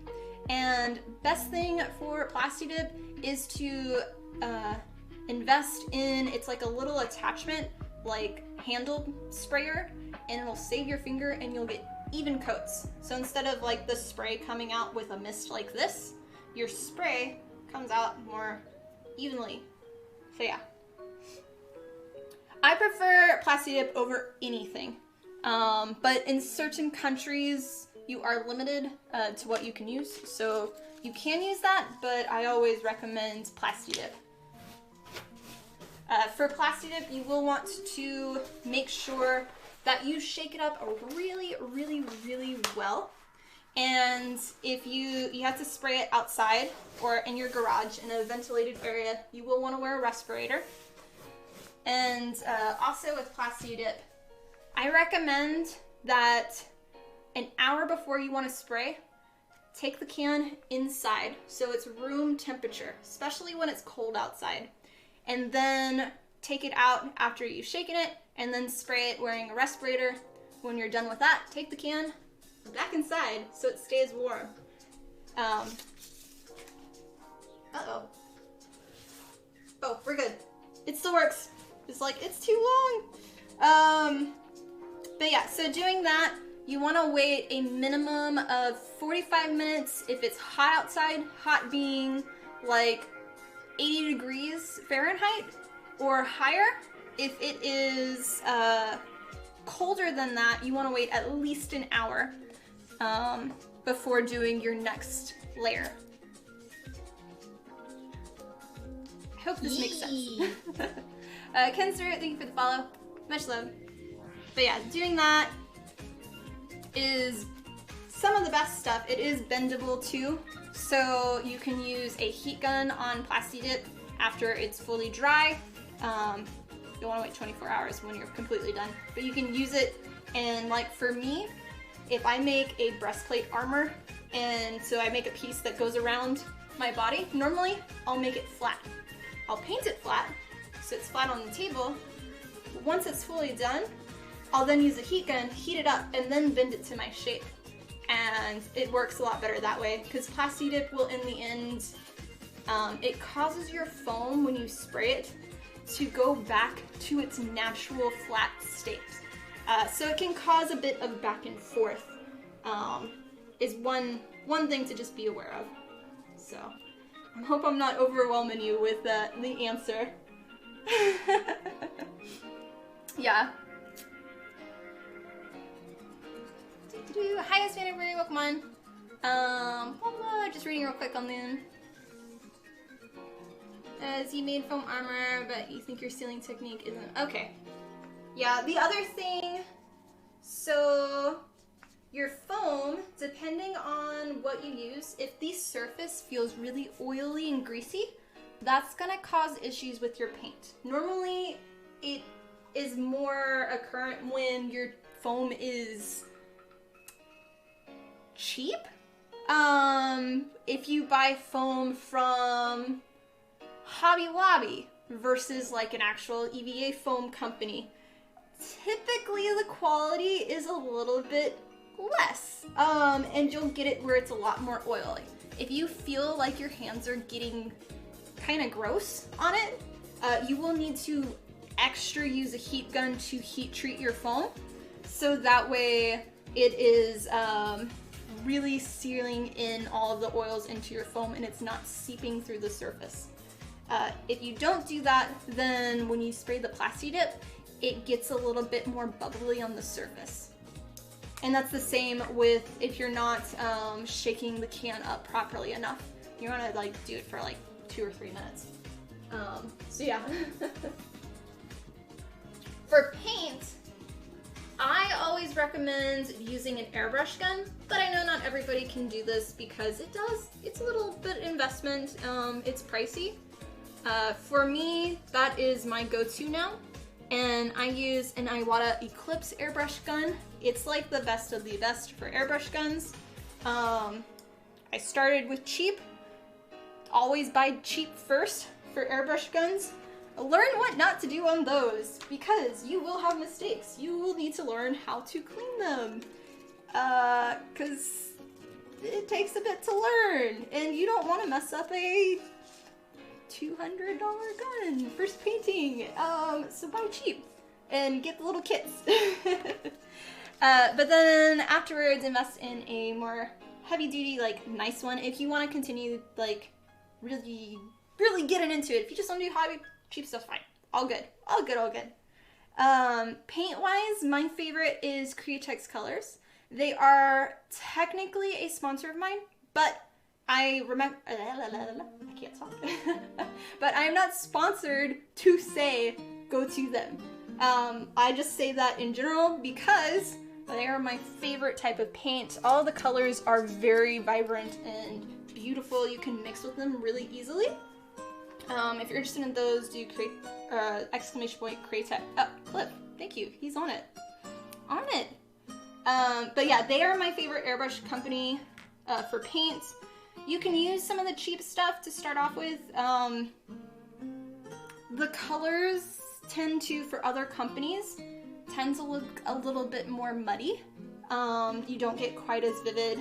And best thing for Plasti Dip is to invest in, it's like a little attachment, like handle sprayer, and it'll save your finger and you'll get even coats. So instead of like the spray coming out with a mist like this, your spray comes out more evenly. So yeah. I prefer Plasti Dip over anything, but in certain countries you are limited to what you can use. So you can use that, but I always recommend Plasti Dip. For Plasti Dip, you will want to make sure that you shake it up really, really, really well. And if you have to spray it outside or in your garage in a ventilated area, you will want to wear a respirator. And also with Plasti Dip, I recommend that an hour before you want to spray, take the can inside so it's room temperature, especially when it's cold outside. And then take it out after you've shaken it, and then spray it wearing a respirator. When you're done with that, take the can back inside so it stays warm. Uh-oh. Oh, we're good. It still works. It's like, it's too long. But yeah, so doing that, you want to wait a minimum of 45 minutes if it's hot outside, hot being like 80 degrees Fahrenheit or higher. If it is colder than that, you want to wait at least an hour before doing your next layer. I hope this makes sense. Kenster, thank you for the follow. Much love. But yeah, doing that is some of the best stuff. It is bendable too, so you can use a heat gun on Plasti Dip after it's fully dry. You'll want to wait 24 hours when you're completely done, but you can use it. And like for me, if I make a breastplate armor, and so I make a piece that goes around my body, normally I'll make it flat. I'll paint it flat, so it's flat on the table. Once it's fully done, I'll then use a heat gun, heat it up, and then bend it to my shape. And it works a lot better that way, because Plasti Dip will, in the end, it causes your foam, when you spray it, to go back to its natural flat state. So it can cause a bit of back and forth, is one thing to just be aware of. So I hope I'm not overwhelming you with the answer. Yeah. Hi, Spanish, welcome on. Just reading real quick on the as you made foam armor, but you think your sealing technique isn't okay. Yeah, the other thing, so your foam, depending on what you use, if the surface feels really oily and greasy, that's gonna cause issues with your paint. Normally, it is more occurrent when your foam is cheap. If you buy foam from Hobby Lobby versus like an actual EVA foam company, typically the quality is a little bit less, and you'll get it where it's a lot more oily. If you feel like your hands are getting kind of gross on it, you will need to extra use a heat gun to heat treat your foam, so that way it is really sealing in all of the oils into your foam and it's not seeping through the surface. If you don't do that, then when you spray the Plasti Dip, it gets a little bit more bubbly on the surface. And that's the same with if you're not shaking the can up properly enough. You want to like do it for like 2 or 3 minutes. So yeah. For paint, I always recommend using an airbrush gun, but I know not everybody can do this because it's a little bit investment, it's pricey. For me, that is my go-to now, and I use an Iwata Eclipse airbrush gun. It's like the best of the best for airbrush guns. I started with cheap, always buy cheap first for airbrush guns. Learn what not to do on those, because you will have mistakes. You will need to learn how to clean them, because it takes a bit to learn, and you don't want to mess up a $200 gun for painting. So buy cheap and get the little kits. But then afterwards, invest in a more heavy-duty, like, nice one. If you want to continue, like, really getting into it. If you just want to do hobby, cheap stuff's fine. All good. All good, all good. Paint-wise, my favorite is Createx Colors. They are technically a sponsor of mine, but I remember... I can't talk. But I'm not sponsored to say, go to them. I just say that in general because they are my favorite type of paint. All the colors are very vibrant and beautiful. You can mix with them really easily. If you're interested in those, do create exclamation point Createx. Oh, Cliff, thank you. He's on it. On it. But yeah, they are my favorite airbrush company for paint. You can use some of the cheap stuff to start off with. The colors tend to, for other companies, tend to look a little bit more muddy. You don't get quite as vivid.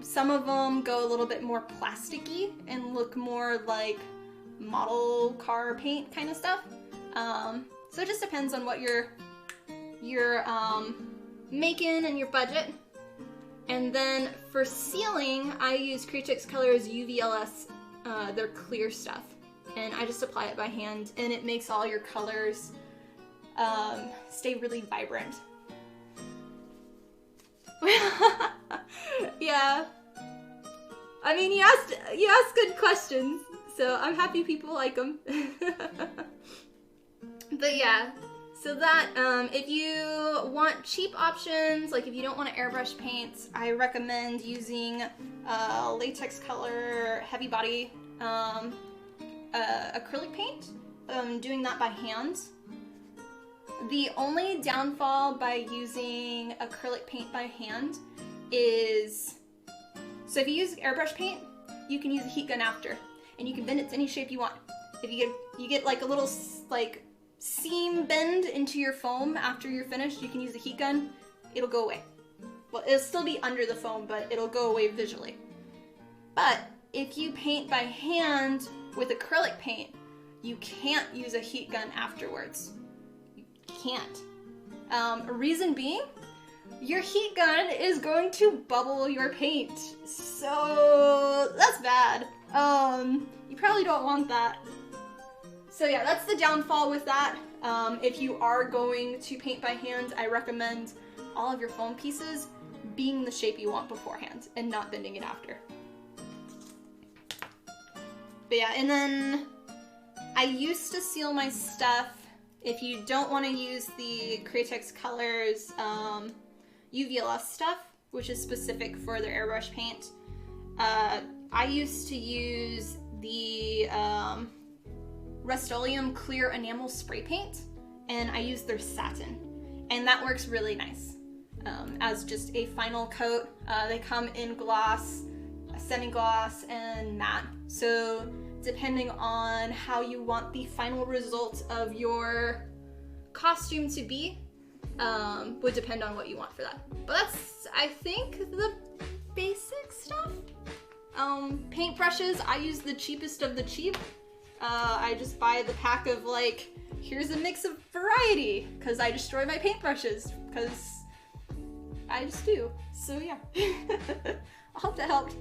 Some of them go a little bit more plasticky and look more like model car paint kind of stuff. So it just depends on what you're making and your budget. And then for sealing, I use Createx Colors UVLS, their clear stuff. And I just apply it by hand, and it makes all your colors stay really vibrant. Yeah. I mean, you asked good questions, so I'm happy people like them. But yeah, so that, if you want cheap options, like if you don't want to airbrush paint, I recommend using latex color heavy body acrylic paint, doing that by hand. The only downfall by using acrylic paint by hand is, so if you use airbrush paint, you can use a heat gun after, and you can bend it to any shape you want. If you get like a little like seam bend into your foam after you're finished, you can use a heat gun. It'll go away. Well, it'll still be under the foam, but it'll go away visually. But if you paint by hand with acrylic paint, you can't use a heat gun afterwards. Can't. Reason being, your heat gun is going to bubble your paint. So that's bad. You probably don't want that. So yeah, that's the downfall with that. If you are going to paint by hand, I recommend all of your foam pieces being the shape you want beforehand and not bending it after. But yeah, and then I used to seal my stuff. If you don't want to use the Createx Colors UVLS stuff, which is specific for their airbrush paint, I used to use the Rust-Oleum Clear Enamel Spray Paint, and I use their satin, and that works really nice as just a final coat. They come in gloss, semi-gloss, and matte, so depending on how you want the final result of your costume to be, would depend on what you want for that. But that's, I think, the basic stuff. Paintbrushes, I use the cheapest of the cheap. I just buy the pack of like, here's a mix of variety, because I destroy my paintbrushes, because I just do. So yeah, I hope that helped.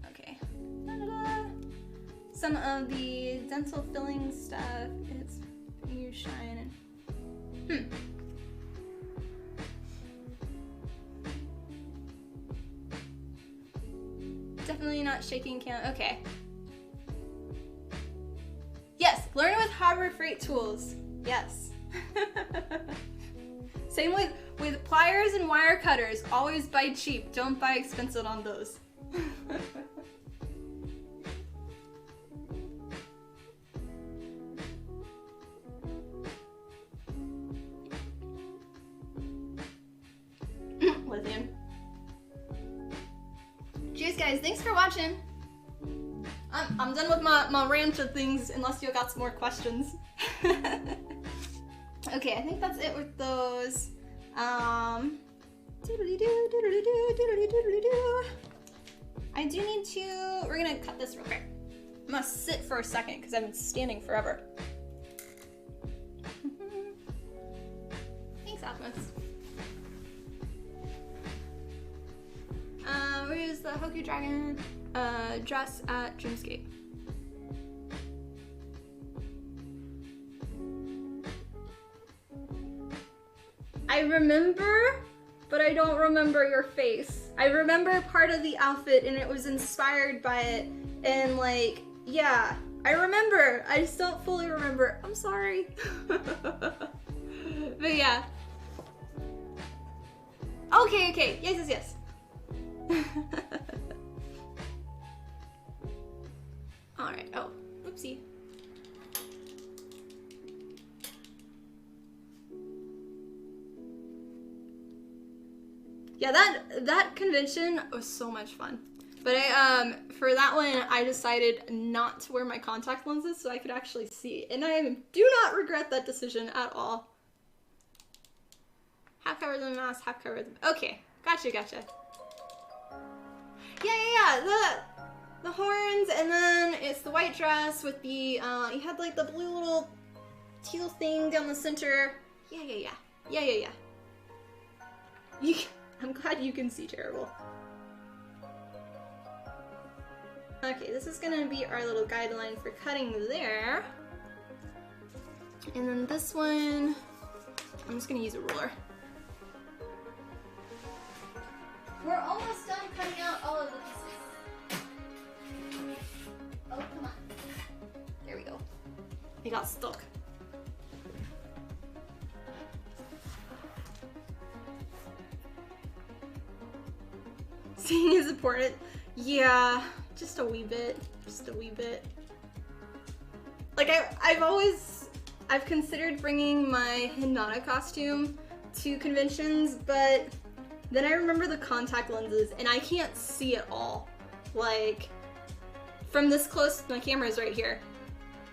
Okay. Da-da-da. Some of the dental filling stuff, it's you shine and definitely not shaking can. Okay. Yes, learn with Harbor Freight tools. Yes. Same with pliers and wire cutters. Always buy cheap. Don't buy expensive on those. Lithium. Cheers, guys. Thanks for watching. I'm done with my rant of things, unless you got some more questions. Okay, I think that's it with those. I do need to, we're gonna cut this real quick. I'm gonna sit for a second because I've been standing forever. Thanks, Optimus. Where's the Hoku Dragon dress at Dreamscape? I remember, but I don't remember your face. I remember part of the outfit and it was inspired by it, and like, yeah, I remember. I just don't fully remember. I'm sorry. But yeah. Okay. Yes. Alright, oh, oopsie. Yeah, that convention was so much fun. But for that one, I decided not to wear my contact lenses so I could actually see. And I do not regret that decision at all. Half covered the mask, half covered the... Okay, gotcha. Yeah, the horns, and then it's the white dress with the, you had like the blue little teal thing down the center. Yeah. I'm glad you can see terrible. Okay, this is gonna be our little guideline for cutting there. And then this one, I'm just gonna use a ruler. We're almost done cutting out all of the pieces. Oh, come on. There we go. It got stuck. Seeing is important. Yeah, just a wee bit. Like I've considered bringing my Hinata costume to conventions, but then I remember the contact lenses and I can't see at all. Like, from this close, my camera's right here.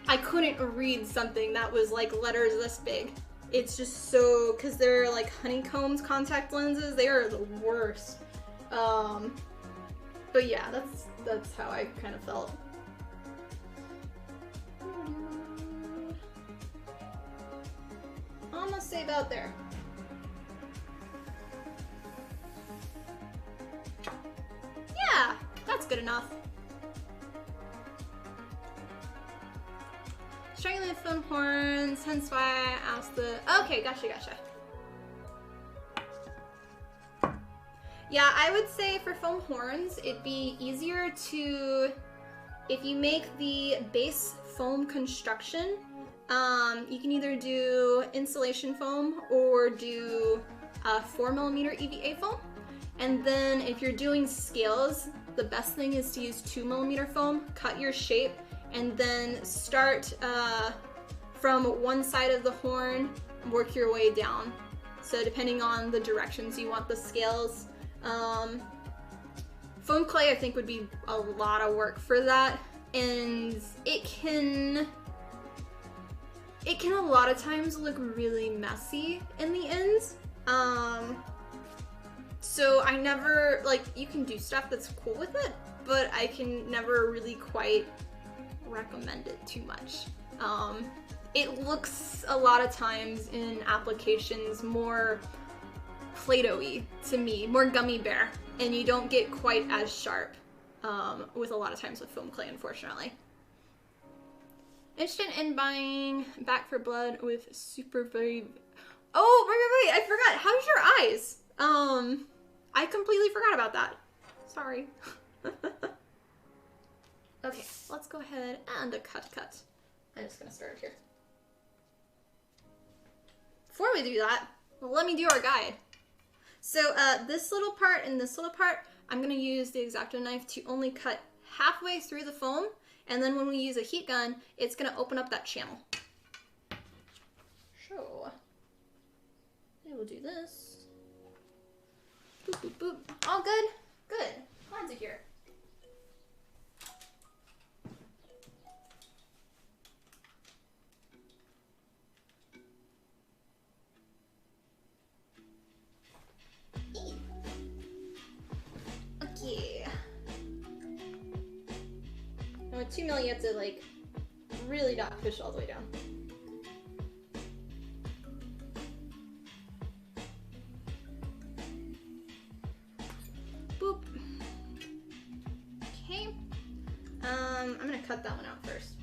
I couldn't read something that was like letters this big. It's just so, cause they're like honeycombed contact lenses, they are the worst. But yeah, that's how I kind of felt. Almost say about there. Yeah, that's good enough. Strangling foam horns, hence why I asked the... Okay, gotcha. Yeah, I would say for foam horns, it'd be easier to... If you make the base foam construction, you can either do insulation foam or do 4mm EVA foam. And then if you're doing scales, the best thing is to use 2mm foam, cut your shape, and then start from one side of the horn, work your way down. So depending on the directions you want the scales. Foam clay I think would be a lot of work for that, and it can a lot of times look really messy in the end. So I never, like, you can do stuff that's cool with it, but I can never really quite recommend it too much. It looks a lot of times in applications more Play-Doh-y to me, more gummy bear, and you don't get quite as sharp with a lot of times with foam clay, unfortunately. Interested in buying Back for Blood with super very... Oh, wait, I forgot. How's your eyes? I completely forgot about that. Sorry. Okay, let's go ahead and cut. I'm just gonna start here. Before we do that, let me do our guide. So this little part and this little part, I'm gonna use the X-Acto knife to only cut halfway through the foam, and then when we use a heat gun, it's gonna open up that channel. So, I will do this. Boop, boop, boop. All good? Good. Glad to hear. Okay. Now with 2 mil, you have to like really not push all the way down. Boop. Okay. I'm gonna cut that one out first.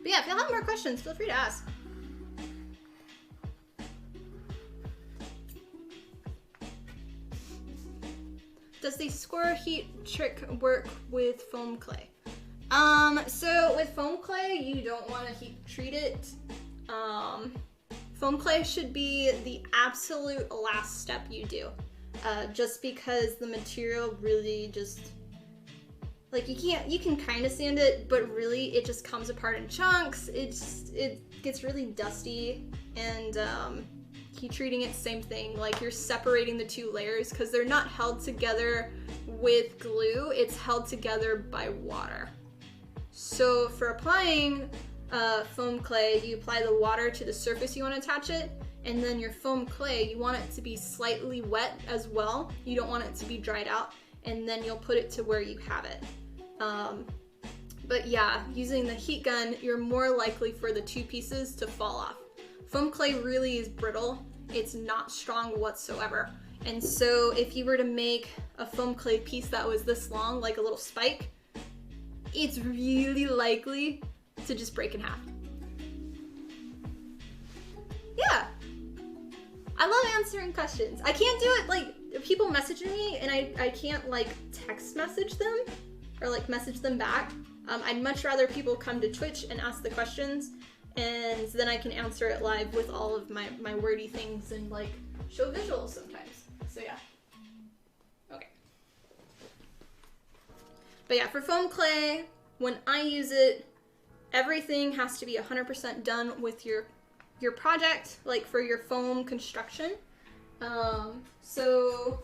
But yeah, if y'all have more questions, feel free to ask. Does the score heat trick work with foam clay? So with foam clay, you don't want to heat treat it. Foam clay should be the absolute last step you do. Just because the material really just, like you can kind of sand it, but really it just comes apart in chunks. It gets really dusty, and heat treating it, same thing. Like you're separating the two layers because they're not held together with glue. It's held together by water. So for applying foam clay, you apply the water to the surface you want to attach it, and then your foam clay, you want it to be slightly wet as well. You don't want it to be dried out, and then you'll put it to where you have it. But yeah, using the heat gun, you're more likely for the two pieces to fall off. Foam clay really is brittle. It's not strong whatsoever. And so if you were to make a foam clay piece that was this long, like a little spike, it's really likely to just break in half. Yeah. I love answering questions. I can't do it, like, people messaging me and I can't like text message them or like message them back. I'd much rather people come to Twitch and ask the questions, and then I can answer it live with all of my wordy things and like show visuals sometimes. So yeah. Okay. But yeah, for foam clay, when I use it, everything has to be 100% done with your project, like for your foam construction. So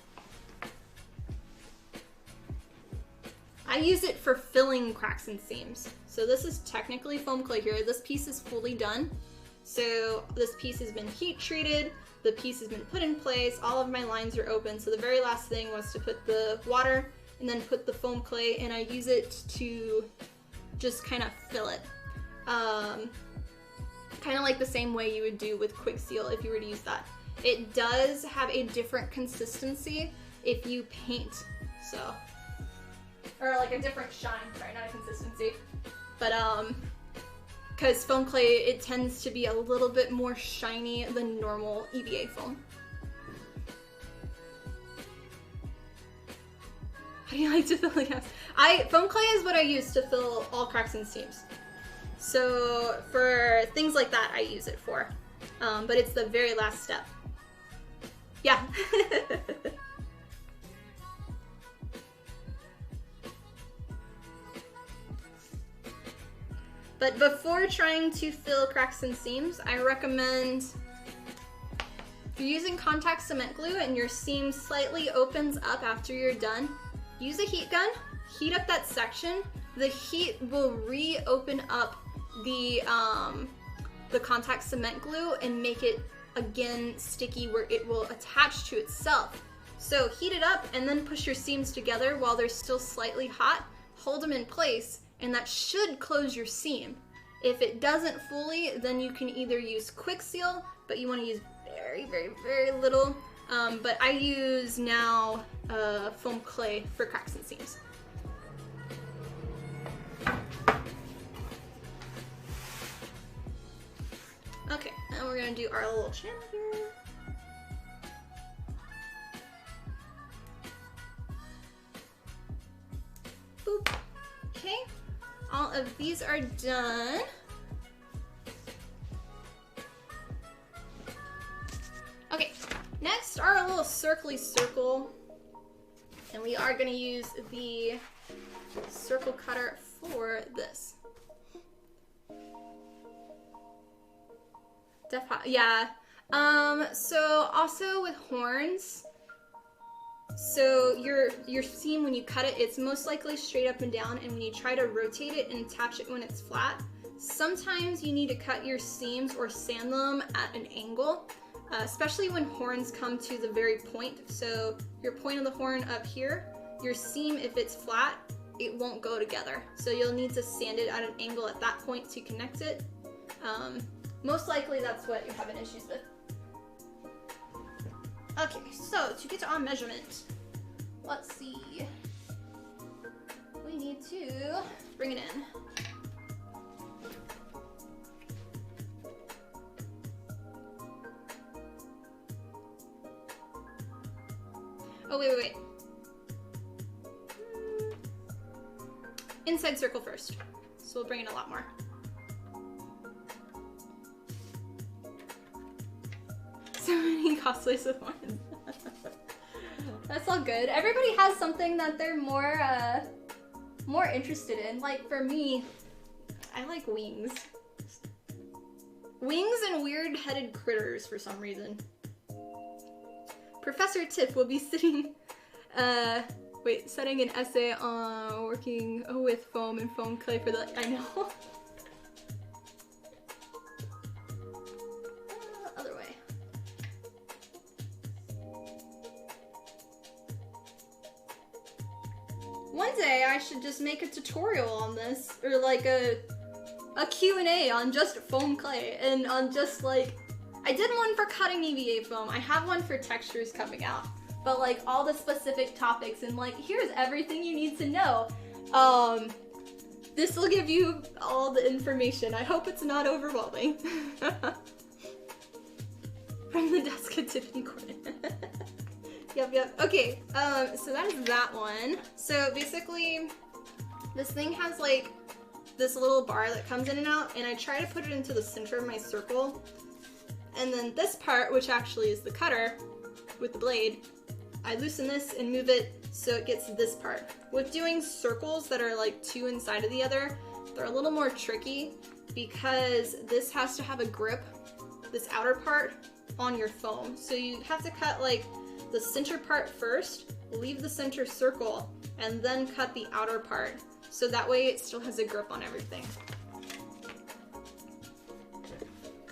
I use it for filling cracks and seams. So this is technically foam clay here. This piece is fully done. So this piece has been heat treated, the piece has been put in place, all of my lines are open. So the very last thing was to put the water and then put the foam clay, and I use it to just kind of fill it. Kind of like the same way you would do with Quick Seal if you were to use that. It does have a different consistency if you paint, so, or like a different shine, sorry, not a consistency. But because foam clay, it tends to be a little bit more shiny than normal EVA foam. How do you like to fill the gaps? Foam clay is what I use to fill all cracks and seams. So for things like that, I use it for. But it's the very last step. Yeah. But before trying to fill cracks and seams, I recommend, if you're using contact cement glue and your seam slightly opens up after you're done, use a heat gun, heat up that section. The heat will reopen up the contact cement glue and make it again sticky where it will attach to itself. So heat it up and then push your seams together while they're still slightly hot, hold them in place, and that should close your seam. If it doesn't fully, then you can either use Quick Seal, but you want to use very, very, very little. But I use now foam clay for cracks and seams. Okay, now we're gonna do our little channel here. Boop. Okay, all of these are done. Okay, next our little circly circle. And we are gonna use the circle cutter for this. Yeah. So also with horns, so your seam, when you cut it, it's most likely straight up and down, and when you try to rotate it and attach it when it's flat, sometimes you need to cut your seams or sand them at an angle, especially when horns come to the very point. So your point of the horn up here, your seam, if it's flat, it won't go together. So you'll need to sand it at an angle at that point to connect it. Most likely that's what you're having issues with. Okay, so to get our measurement, let's see. We need to bring it in. Oh, wait. Inside circle first. So we'll bring in a lot more. So many cosplays with horns. That's all good. Everybody has something that they're more interested in. Like for me, I like wings. Wings and weird-headed critters for some reason. Professor Tiff will be setting an essay on working with foam and foam clay for the, I know. Other way. One day I should just make a tutorial on this, or like a Q&A on just foam clay, and on just like, I did one for cutting EVA foam, I have one for textures coming out, but like all the specific topics and like, here's everything you need to know. This will give you all the information. I hope it's not overwhelming. From the desk at Tiffany corner. Yep. Okay, so that is that one. So basically, this thing has like this little bar that comes in and out, and I try to put it into the center of my circle. And then this part, which actually is the cutter with the blade, I loosen this and move it so it gets this part. With doing circles that are like two inside of the other, they're a little more tricky because this has to have a grip, this outer part, on your foam. So you have to cut like the center part first, leave the center circle, and then cut the outer part. So that way it still has a grip on everything.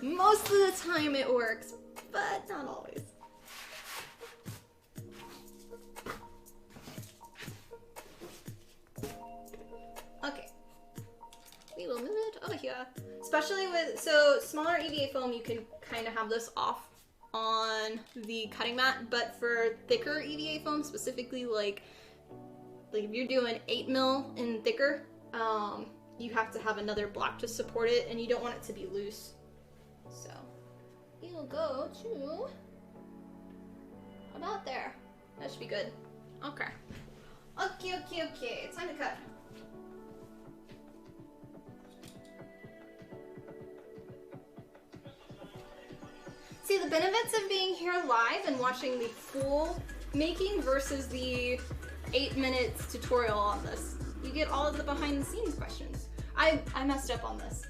Most of the time it works, but not always. Okay. We will move it over here. Especially with, so smaller EVA foam, you can kind of have this off on the cutting mat, but for thicker EVA foam, specifically like if you're doing 8 mil and thicker, you have to have another block to support it, and you don't want it to be loose. So you'll go to about there. That should be good. Okay. Okay. Time to cut. See, the benefits of being here live and watching the full making versus the 8 minutes tutorial on this. You get all of the behind the scenes questions. I messed up on this.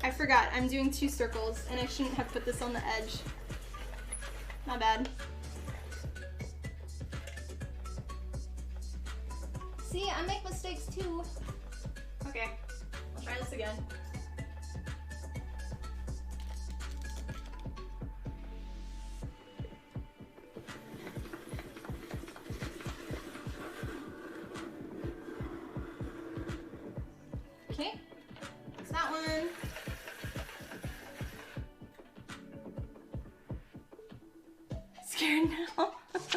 I forgot, I'm doing 2 circles and I shouldn't have put this on the edge. My bad. See, I make mistakes too. Okay, I'll try this again. Okay, that's that one. Scared now. That's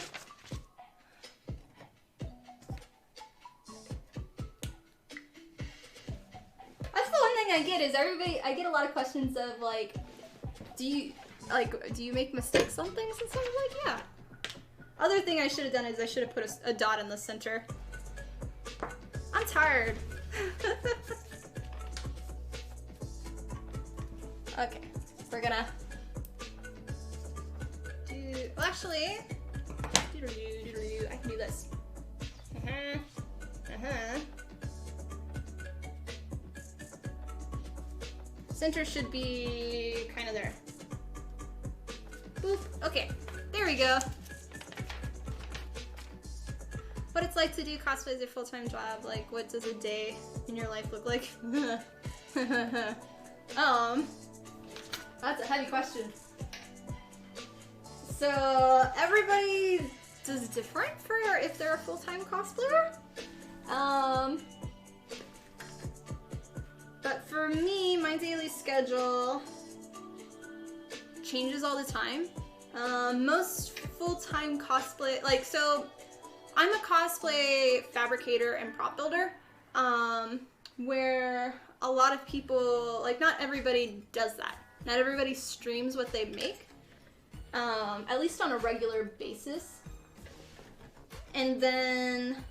the one thing I get is I get a lot of questions of like, do you make mistakes on things? And so I'm like, yeah. Other thing I should have done is I should have put a dot in the center. I'm tired. Okay, we're gonna do, well actually, I can do this. Center should be kind of there. Boop, okay, there we go. What it's like to do cosplay as a full-time job, like what does a day in your life look like? That's a heavy question. So everybody does different for if they're a full-time cosplayer. But for me, my daily schedule changes all the time. Most full-time cosplay, like, so I'm a cosplay fabricator and prop builder, where a lot of people, like, not everybody does that. Not everybody streams what they make, at least on a regular basis. And then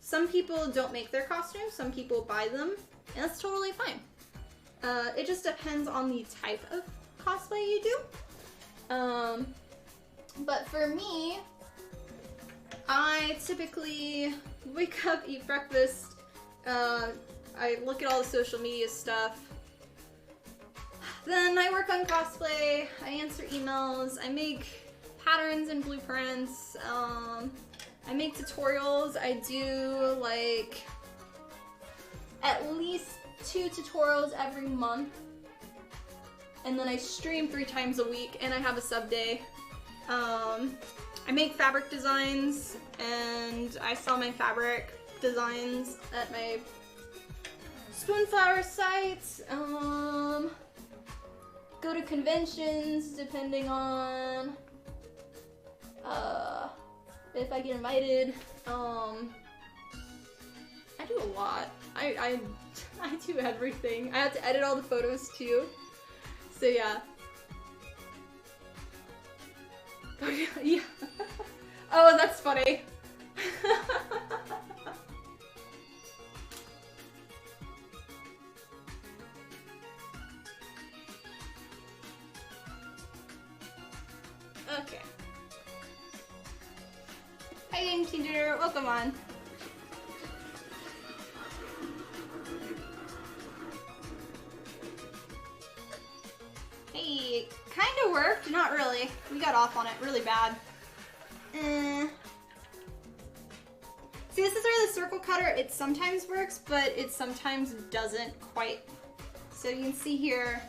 some people don't make their costumes, some people buy them, and that's totally fine. It just depends on the type of cosplay you do. But for me, I typically wake up, eat breakfast, I look at all the social media stuff, then I work on cosplay, I answer emails, I make patterns and blueprints, I make tutorials. I do like at least 2 tutorials every month, and then I stream 3 times a week, and I have a sub day. I make fabric designs, and I sell my fabric designs at my Spoonflower site. Go to conventions depending on if I get invited. I do a lot. I do everything. I have to edit all the photos too. So yeah. Oh yeah. Oh, that's funny. Okay. Hi, Game Changer. Welcome on. Hey, kind of worked. Not really. We got off on it really bad. See, this is where the circle cutter, it sometimes works, but it sometimes doesn't quite So you can see here,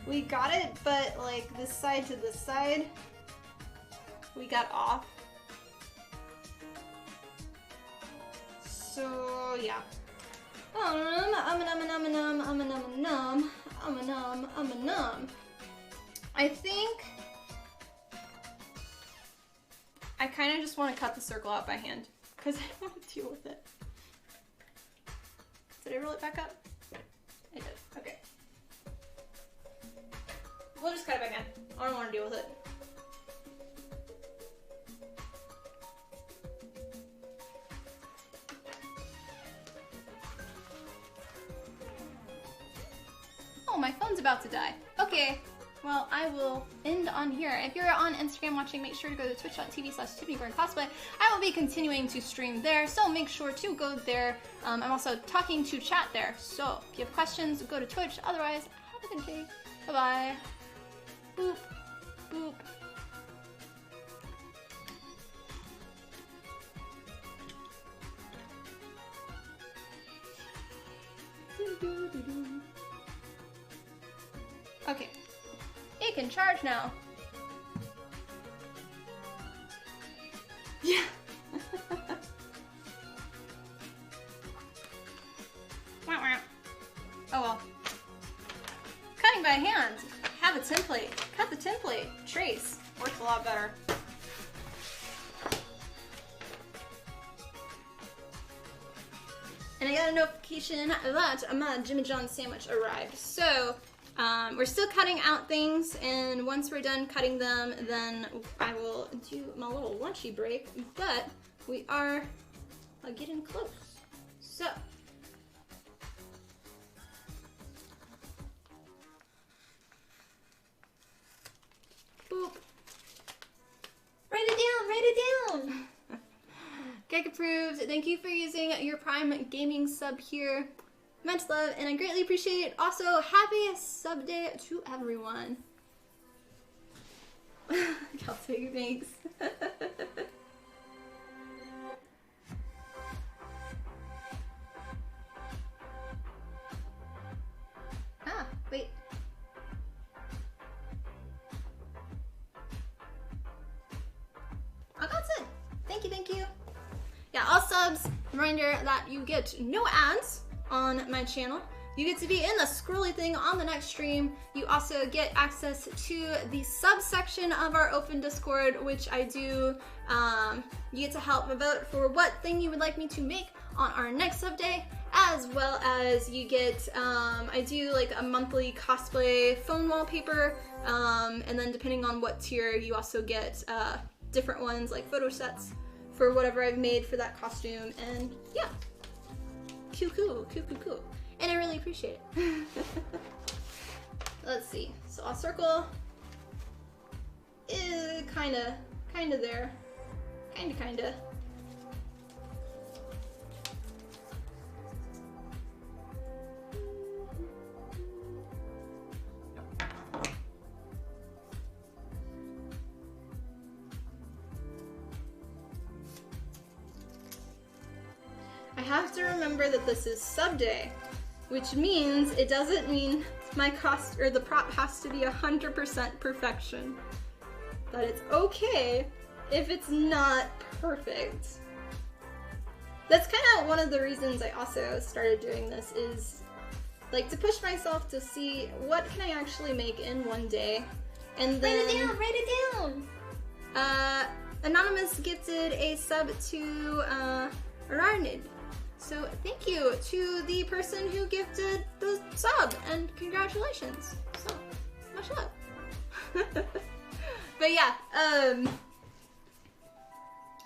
we got it, but like this side to this side, we got off. So yeah. I think I kind of just want to cut the circle out by hand because I don't want to deal with it. Did I roll it back up? I did. Okay. We'll just cut it back in. I don't want to deal with it. Oh, my phone's about to die. Okay, well, I will end on here. If you're on Instagram watching, make sure to go to twitch.tv/TiffanyCosplay. I will be continuing to stream there, so make sure to go there. I'm also talking to chat there, so if you have questions, go to Twitch. Otherwise, have a good day. Bye-bye. Boop. Boop. Okay, it can charge now. Yeah. Oh well. Cutting by hand. Have a template. Cut the template. Trace. Works a lot better. And I got a notification that my Jimmy John sandwich arrived. So, we're still cutting out things, and once we're done cutting them, then I will do my little lunchy break, but we are getting close. So, boop. Write it down, write it down! Gag approved. Thank you for using your Prime Gaming sub here. Much love, and I greatly appreciate it. Also, happy sub day to everyone. Celtic, thanks. Ah, wait. Oh, that's it. Thank you, thank you. Yeah, all subs, reminder that you get no ads on my channel. You get to be in the scrolly thing on the next stream. You also get access to the subsection of our open Discord, which I do. You get to help vote for what thing you would like me to make on our next sub day, as well as you get, I do like a monthly cosplay phone wallpaper, and then depending on what tier, you also get different ones like photo sets for whatever I've made for that costume, and yeah. Cool. And I really appreciate it. Let's see. So I'll circle. Kinda there. Kinda. I have to remember that this is sub day, which means it doesn't mean my cost or the prop has to be 100% perfection. But it's okay if it's not perfect. That's kind of one of the reasons I also started doing this, is like to push myself to see what can I actually make in one day. And then write it down. Anonymous gifted a sub to Ararnid. So thank you to the person who gifted the sub, and congratulations. So much love. But yeah,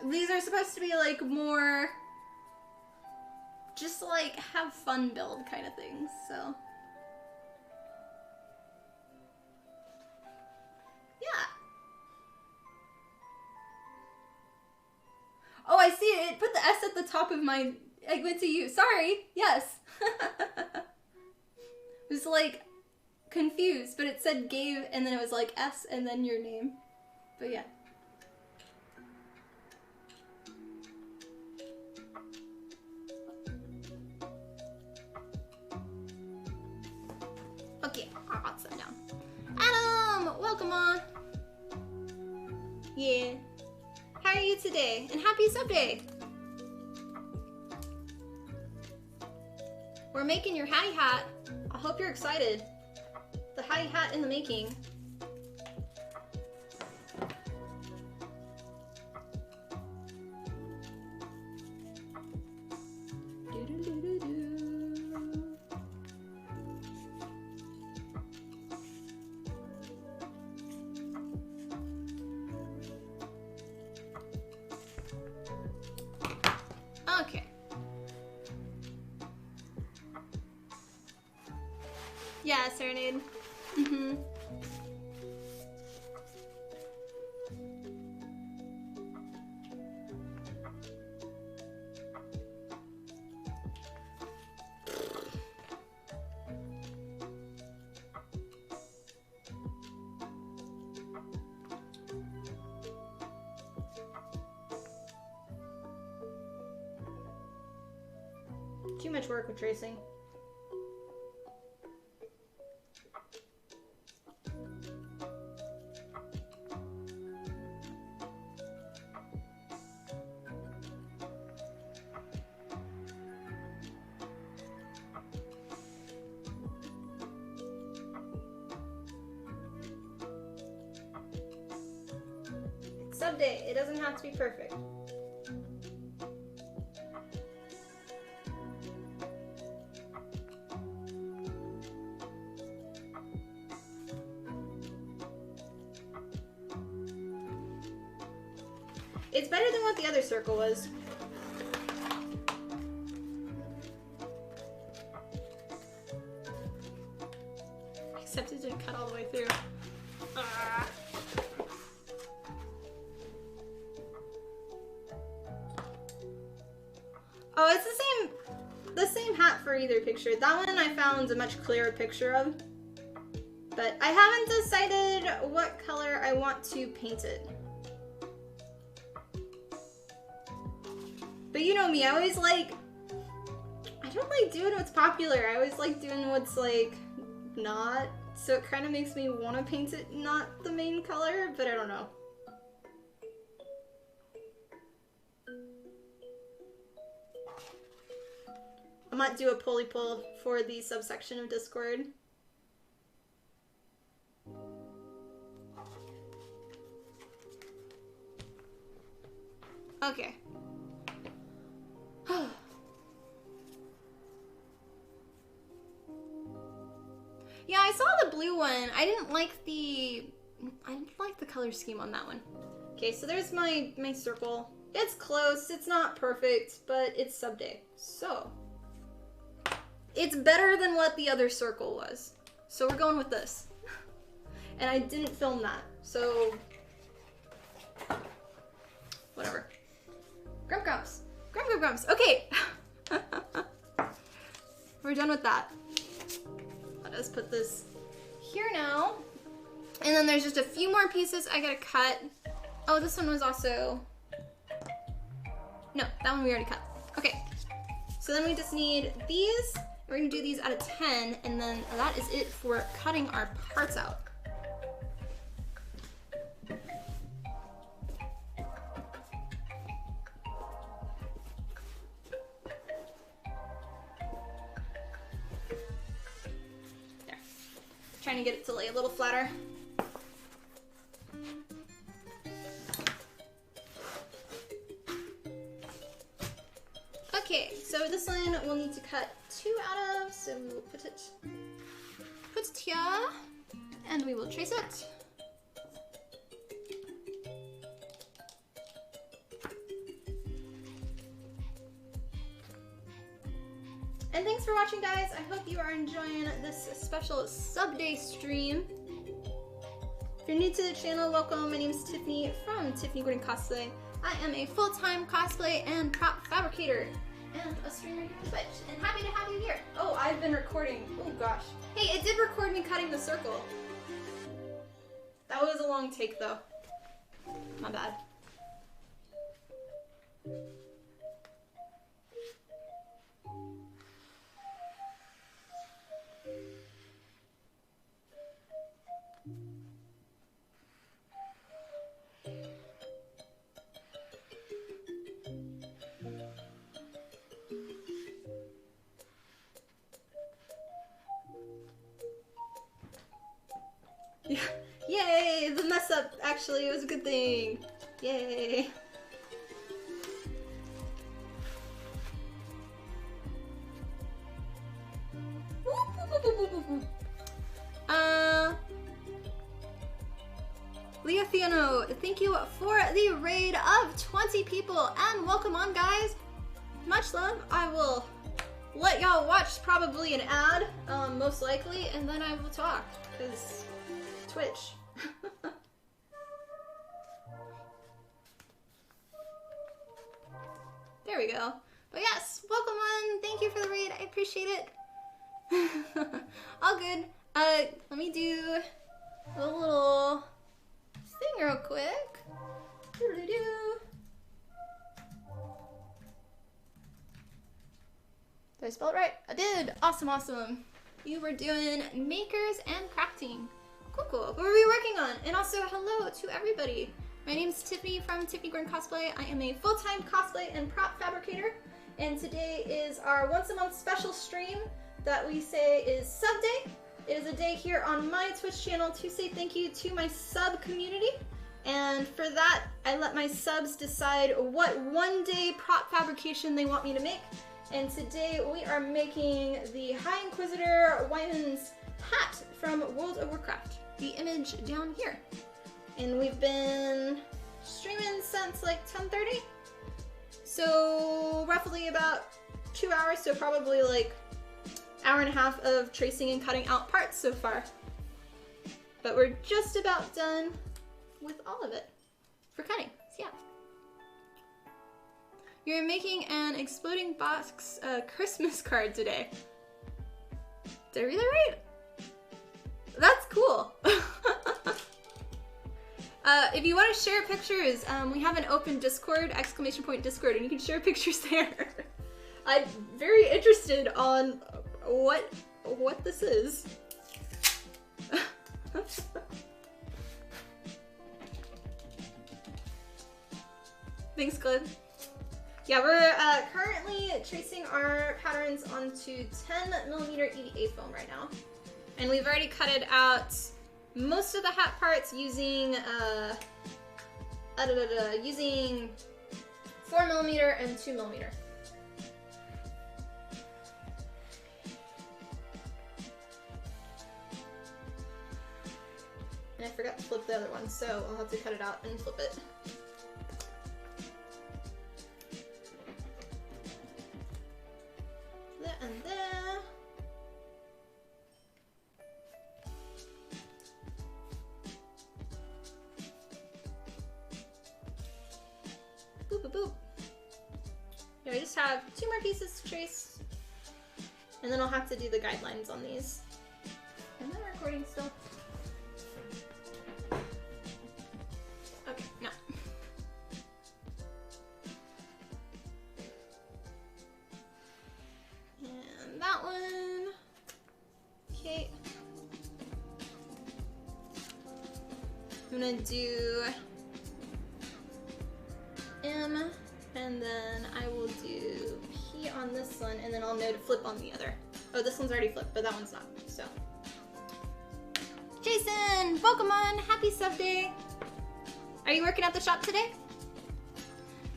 these are supposed to be like more just like have fun build kind of things, so yeah. Oh, I see it. It put the S at the top of my, I went to you. Sorry. Yes. It was like confused, but it said Gabe and then it was like S and then your name. But yeah. Okay, I'll hot some down. Adam! Welcome on! Yeah. How are you today? And happy sub day! We're making your Hattie hat. I hope you're excited. The Hattie hat in the making. Okay. Yeah, Serenade. Mm-hmm. Too much work with tracing. Sub day, it doesn't have to be perfect. It's better than what the other circle was. Except it didn't cut all the way through. Ah. Oh, it's the same hat for either picture. That one I found a much clearer picture of. But I haven't decided what color I want to paint it. But you know me, I always like, I don't like doing what's popular. I always like doing what's like not. So it kind of makes me want to paint it not the main color, but I don't know. I might do a pulley pull for the subsection of Discord. Okay. Yeah, I saw the blue one. I didn't like the color scheme on that one. Okay, so there's my circle. It's close. It's not perfect, but it's sub day. So it's better than what the other circle was. So we're going with this. And I didn't film that, so whatever. Grump grumps. Grump grump grumps. Okay. We're done with that. Let us put this here now. And then there's just a few more pieces I gotta cut. Oh, this one was also... No, that one we already cut. Okay. So then we just need these. We're gonna do these out of 10, and then that is it for cutting our parts out. Trying to get it to lay a little flatter. Okay, so this one we'll need to cut 2 out of, so we'll put it here, and we will trace it. And thanks for watching, guys. I hope you are enjoying this special sub-day stream. If you're new to the channel, welcome. My name is Tiffany from Tiffany Cosplay. I am a full-time cosplay and prop fabricator. and a streamer here on Twitch. And happy to have you here. Oh, I've been recording. Oh gosh. Hey, it did record me cutting the circle. That was a long take though. My bad. Yeah. Yay! The mess up actually it was a good thing. Yay! Leofiano, thank you for the raid of 20 people and welcome on, guys. Much love. I will let y'all watch probably an ad, most likely, and then I will talk because Twitch. There we go. But yes, welcome on. Thank you for the raid. I appreciate it. All good. Let me do a little thing real quick. Doo-doo-doo. Did I spell it right? I did. Awesome, awesome. You were doing makers and crafting. Cool, cool. What were we working on? And also, hello to everybody. My name is Tiffany from Tiffany Cosplay. I am a full-time cosplay and prop fabricator. And today is our once a month special stream that we say is sub day. It is a day here on my Twitch channel to say thank you to my sub community. And for that, I let my subs decide what one day prop fabrication they want me to make. And today we are making the High Inquisitor Whitemane Hat from World of Warcraft. The image down here. And we've been streaming since like 10:30. So roughly about 2 hours, so probably like hour and a half of tracing and cutting out parts so far. But we're just about done with all of it for cutting, so yeah. You're making an exploding box Christmas card today. Did I read that right? That's cool. If you want to share pictures, we have an open Discord, ! Discord, and you can share pictures there. I'm very interested on what this is. Thanks, Glib. Yeah, we're currently tracing our patterns onto 10mm EVA foam right now. And we've already cutted out most of the hat parts using using 4mm and 2mm. And I forgot to flip the other one, so I'll have to cut it out and flip it. There and there. Boop, boop, boop. Yeah, we just have 2 more pieces to trace, and then I'll have to do the guidelines on these. Am I recording still? Okay, no. And that one. Okay. I'm gonna do M, and then I will do P on this one, and then I'll know to flip on the other. Oh, this one's already flipped, but that one's not, so. Jason, welcome on, happy sub day. Are you working at the shop today?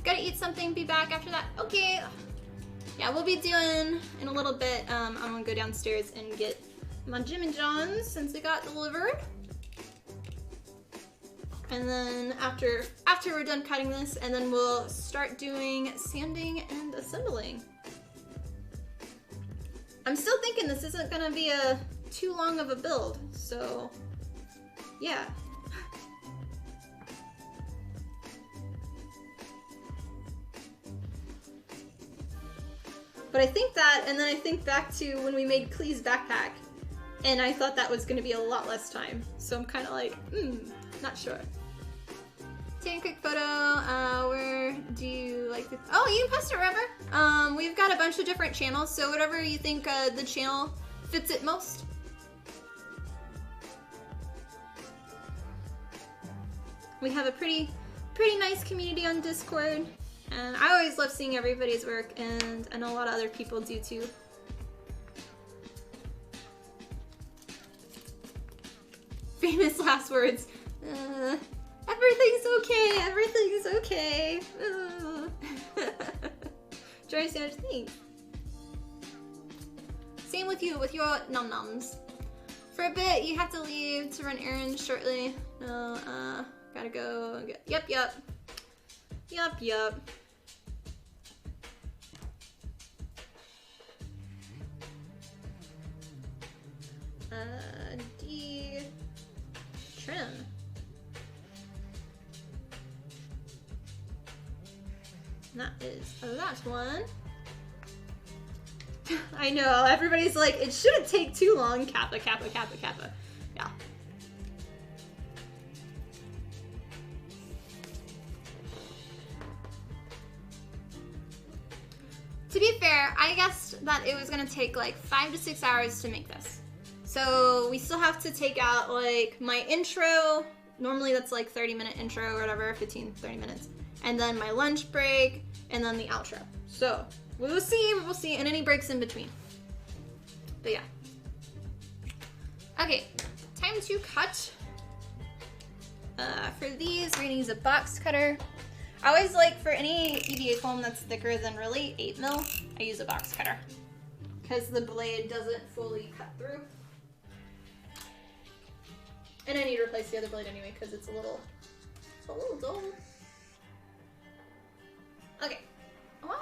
Gotta eat something, be back after that. Okay. Yeah, we'll be doing, in a little bit, I'm gonna go downstairs and get my Jimmy John's since it got delivered. And then after we're done cutting this, and then we'll start doing sanding and assembling. I'm still thinking this isn't gonna be too long of a build, so yeah. But I think that, and then I think back to when we made Klee's backpack, and I thought that was going to be a lot less time. So I'm kind of like, not sure. Take a quick photo. Where do you like to... Oh, you can post it wherever. We've got a bunch of different channels, so whatever you think the channel fits it most. We have a pretty nice community on Discord, and I always love seeing everybody's work, and I know a lot of other people do too. Famous last words. Everything's okay, everything's okay. Dry sandwich, thanks. Same with you, with your num-nums. For a bit, you have to leave to run errands shortly. No, gotta go. Yep. D... Trim. That is that one. I know, everybody's like, it shouldn't take too long. Kappa. Yeah. To be fair, I guessed that it was gonna take like 5 to 6 hours to make this. So we still have to take out like my intro. Normally that's like 30-minute intro or whatever, 15, 30 minutes. And then my lunch break, and then the outro. So we'll see, and any breaks in between. But yeah. Okay, time to cut. For these, we're gonna use a box cutter. I always like, for any EVA foam that's thicker than really 8mm, I use a box cutter, because the blade doesn't fully cut through. And I need to replace the other blade anyway, because it's a little dull. Okay. What?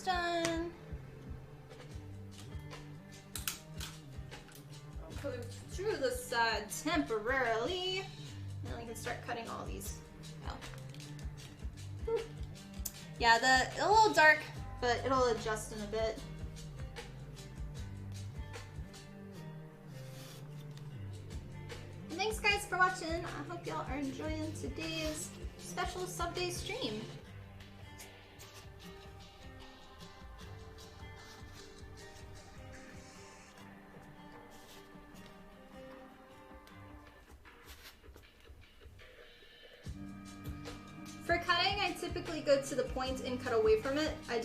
Done. I'll put it through the side temporarily, and then we can start cutting all these out. Yeah, a little dark, but it'll adjust in a bit. And thanks guys for watching. I hope y'all are enjoying today's special sub-day stream. For cutting, I typically go to the point and cut away from it. I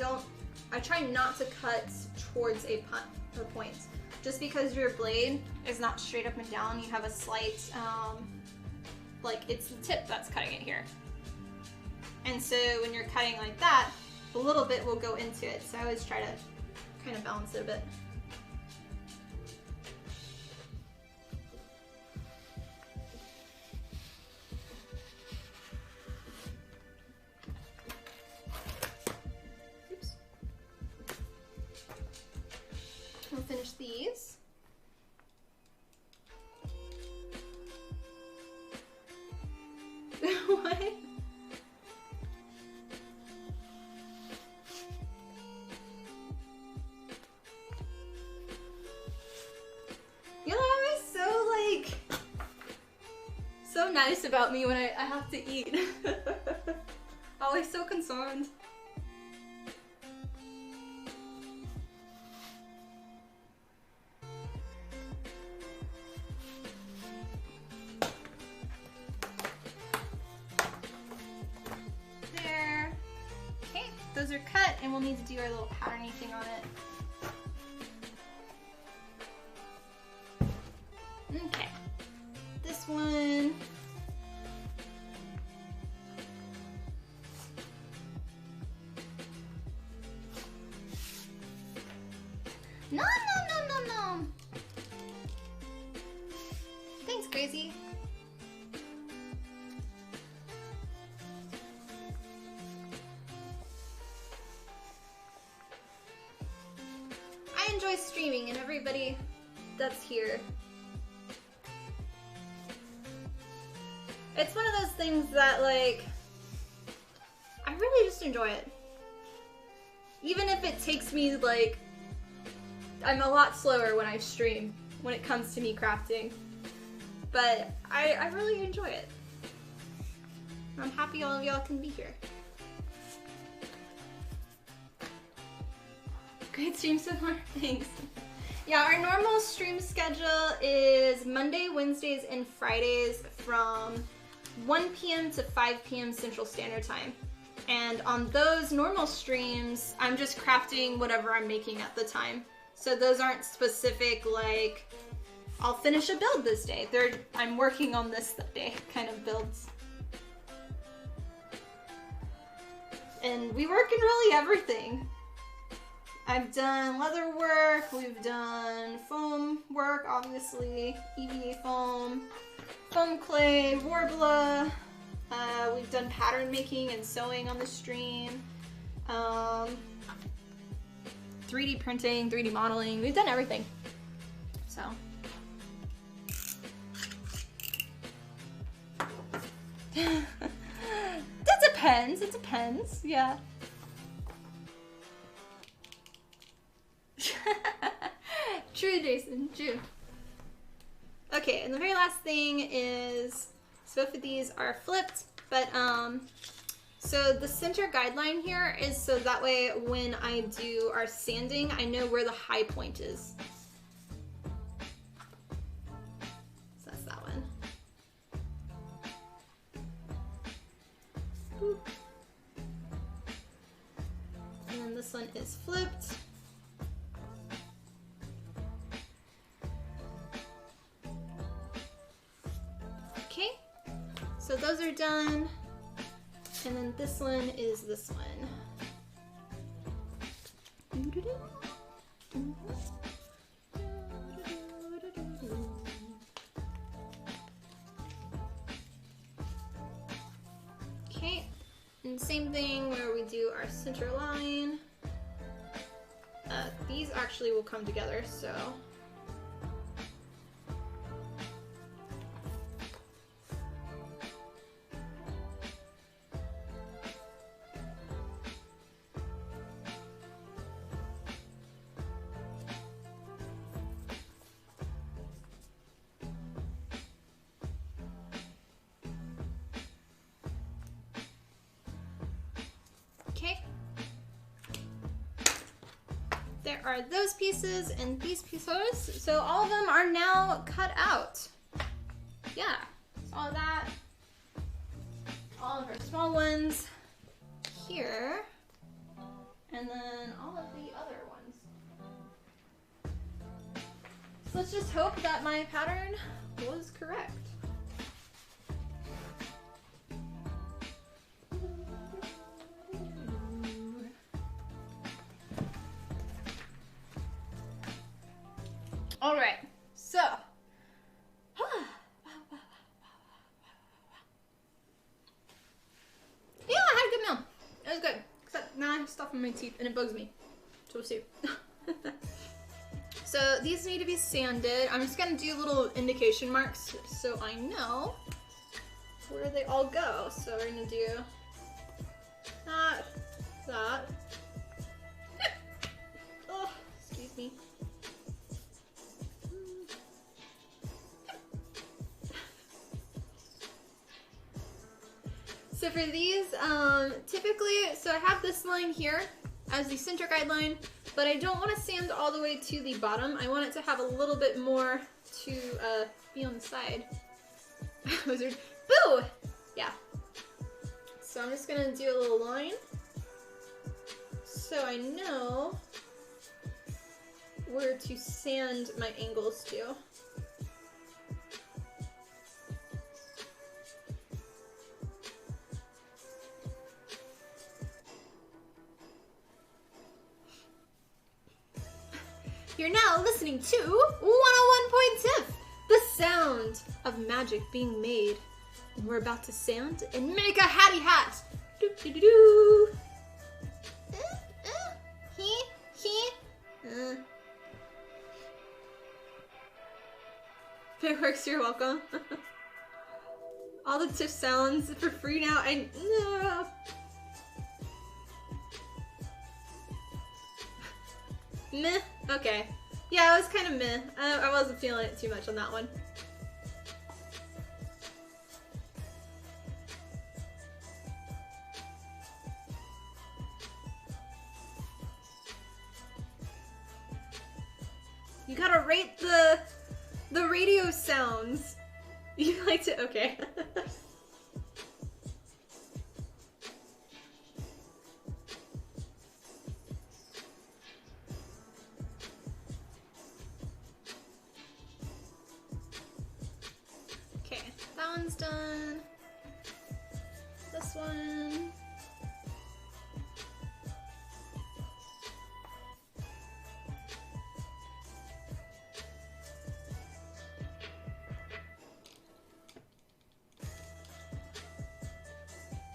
try not to cut towards a point. Just because your blade is not straight up and down, you have a slight, like it's the tip that's cutting it here. And so when you're cutting like that, a little bit will go into it. So I always try to kind of balance it a bit. We'll finish these. What? You're always so nice about me when I have to eat. Always so concerned. Those are cut, and we'll need to do our little patterny thing on it. Okay. This No, no, no, no, no. Thanks, Crazy. I enjoy streaming and everybody that's here. It's one of those things that, like, I really just enjoy it. Even if it takes me, like, I'm a lot slower when I stream, when it comes to me crafting. But I really enjoy it. I'm happy all of y'all can be here. Great stream so far, thanks. Yeah, our normal stream schedule is Monday, Wednesdays, and Fridays from 1 p.m. to 5 p.m. Central Standard Time. And on those normal streams, I'm just crafting whatever I'm making at the time. So those aren't specific, like, I'll finish a build this day. I'm working on this day kind of builds. And we work in really everything. I've done leather work, we've done foam work, obviously, EVA foam, foam clay, Warbler, we've done pattern making and sewing on the stream, 3D printing, 3D modeling, we've done everything, so. It depends, yeah. True, Jason, true. Okay, and the very last thing is, so both of these are flipped, but so the center guideline here is so that way when I do our sanding, I know where the high point is. So that's that one. Boop. And then this one is flipped. Okay, so those are done, and then this one is this one. Okay, and same thing where we do our center line. These actually will come together, so. There are those pieces and these pieces. So all of them are now cut out. Yeah, so all of that. All of our small ones here. And then all of the other ones. So let's just hope that my pattern was correct. All right, so, yeah, I had a good meal. It was good, except now I have stuff in my teeth and it bugs me, so we'll see. So these need to be sanded. I'm just gonna do little indication marks so I know where they all go. So we're gonna do that. Oh, excuse me. So for these, typically, so I have this line here as the center guideline, but I don't want to sand all the way to the bottom. I want it to have a little bit more to be on the side. Wizard. Boo! Yeah. So I'm just gonna do a little line so I know where to sand my angles to. You're now listening to 101.tiff, the sound of magic being made. And we're about to sand and make a hattie hat. Do do do do. Fireworks, you're welcome. All the Tiff sounds for free now. Meh. Okay. Yeah, it was kind of meh. I wasn't feeling it too much on that one. You gotta rate the radio sounds. You liked it? Okay. Okay, that one's done. This one.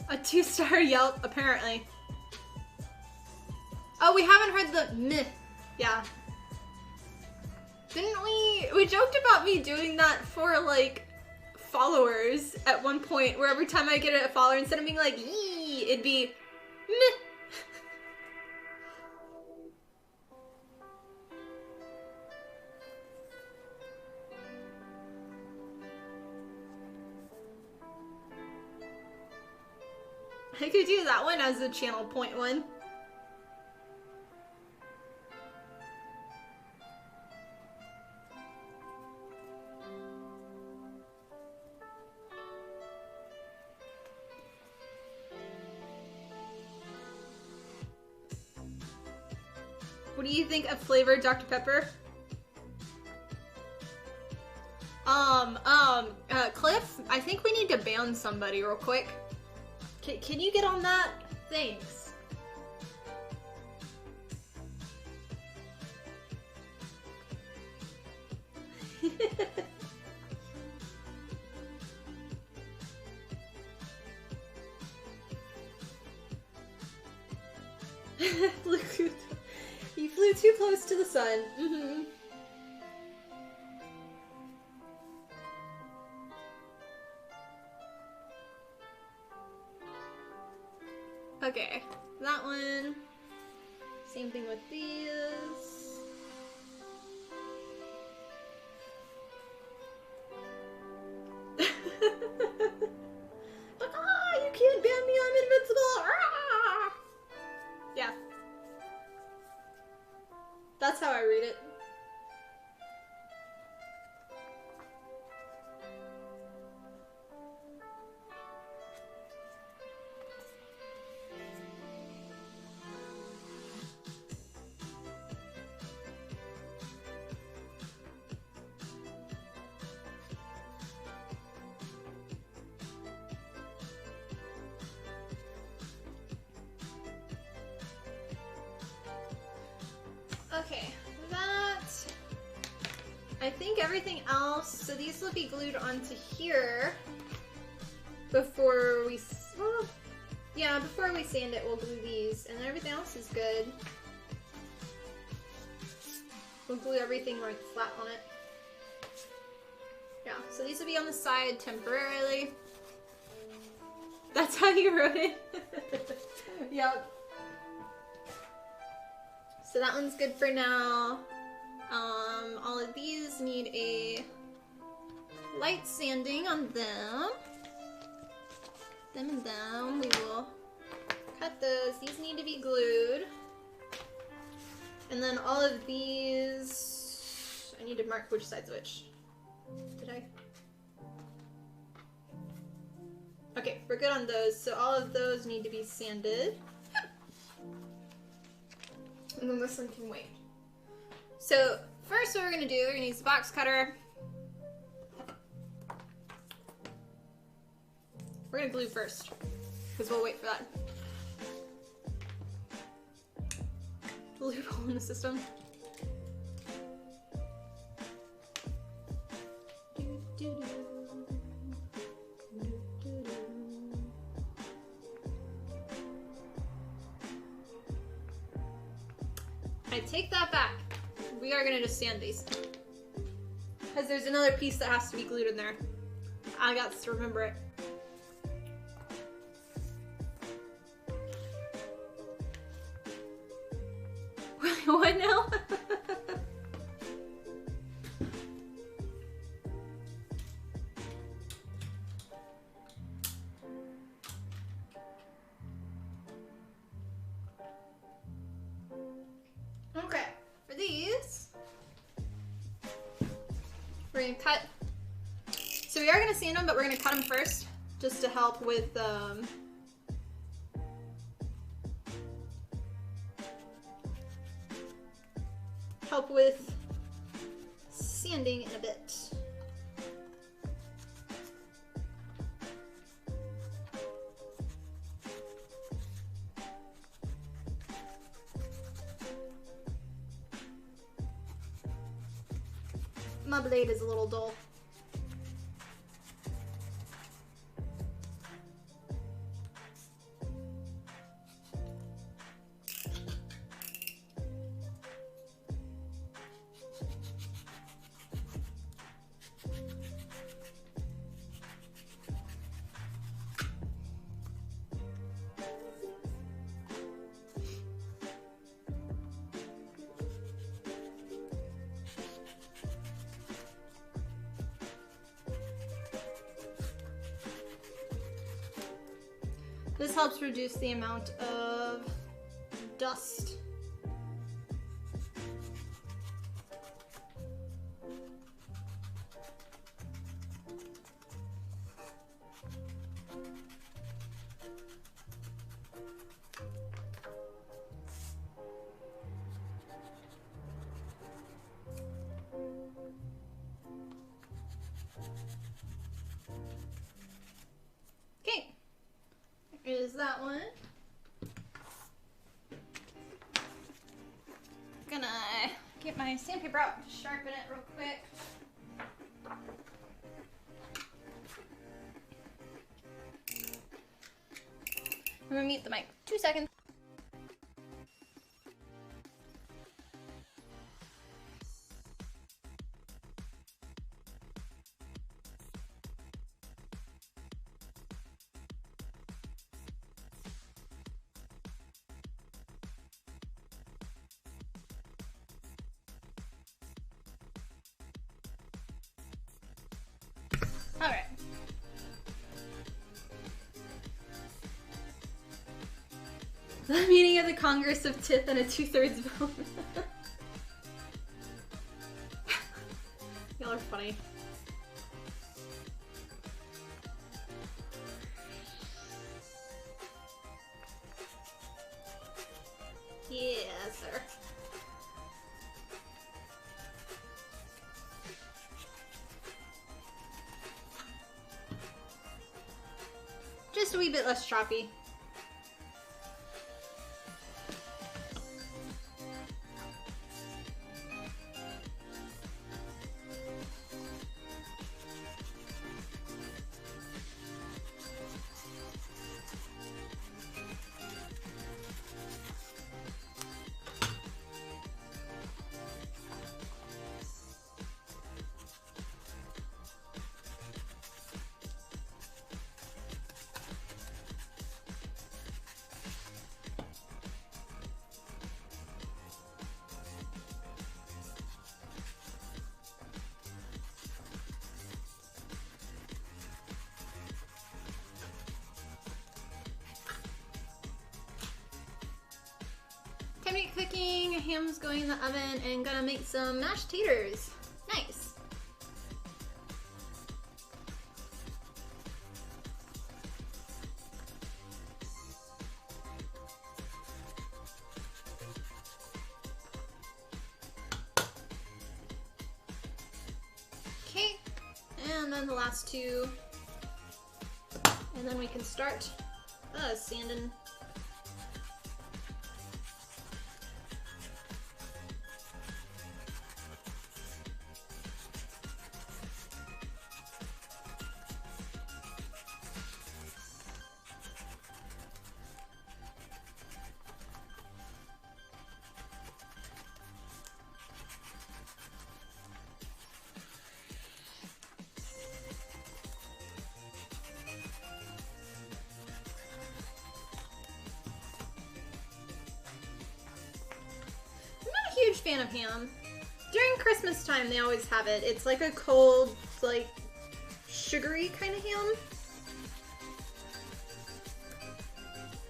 A 2-star Yelp, apparently. Oh, we haven't heard the meh. Yeah. Didn't we joked about me doing that for, like, followers at one point, where every time I get a follower, instead of being like, yee, it'd be meh. I could do that one as a channel point one. What do you think of flavored Dr. Pepper? Cliff, I think we need to ban somebody real quick. Can you get on that? Thanks. You flew too close to the sun. Mm-hmm. Okay, that one. Same thing with these. Like, you can't ban me, I'm invincible! Ah! Yeah. That's how I read it. Okay, I think everything else, so these will be glued onto here before we, well, yeah, before we sand it, we'll glue these, and everything else is good. We'll glue everything like flat on it. Yeah, so these will be on the side temporarily. That's how you wrote it? Yep. So that one's good for now. All of these need a light sanding on them. And them. We will cut those. These need to be glued. And then all of these, I need to mark which side's which. Did I? Okay, we're good on those. So all of those need to be sanded. And then this one can wait. So first what we're gonna do, we're gonna use the box cutter. We're gonna glue first, because we'll wait for that. Loophole in the system. I take that back. We are gonna just sand these. Because there's another piece that has to be glued in there. I got to remember it. What now? Okay, for these, we're gonna cut. So we are gonna sand them, but we're gonna cut them first, just to help with sanding in a bit. My blade is a little dull. This helps reduce the amount of dust. Okay. Is that one. Gonna get my sandpaper out to sharpen it real quick. I'm gonna mute the mic. 2 seconds. All right. The meeting of the Congress of Tiff and a 2/3 vote. Y'all are funny. Yes, sir. Just a wee bit less choppy. Time to get cooking. Ham's going in the oven and gonna make some mashed taters. Nice. Okay, and then the last two, and then we can start sanding. fan of ham. During Christmas time, they always have it. It's like a cold, like, sugary kind of ham.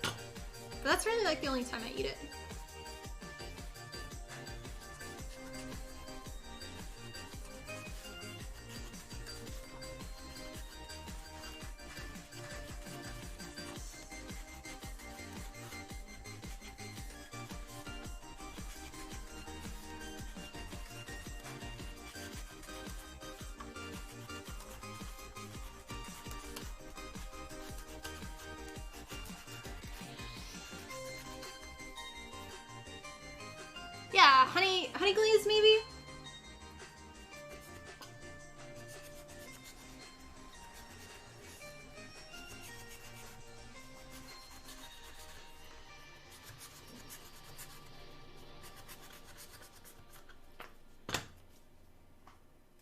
But that's really like the only time I eat it. Yeah, honey glaze maybe?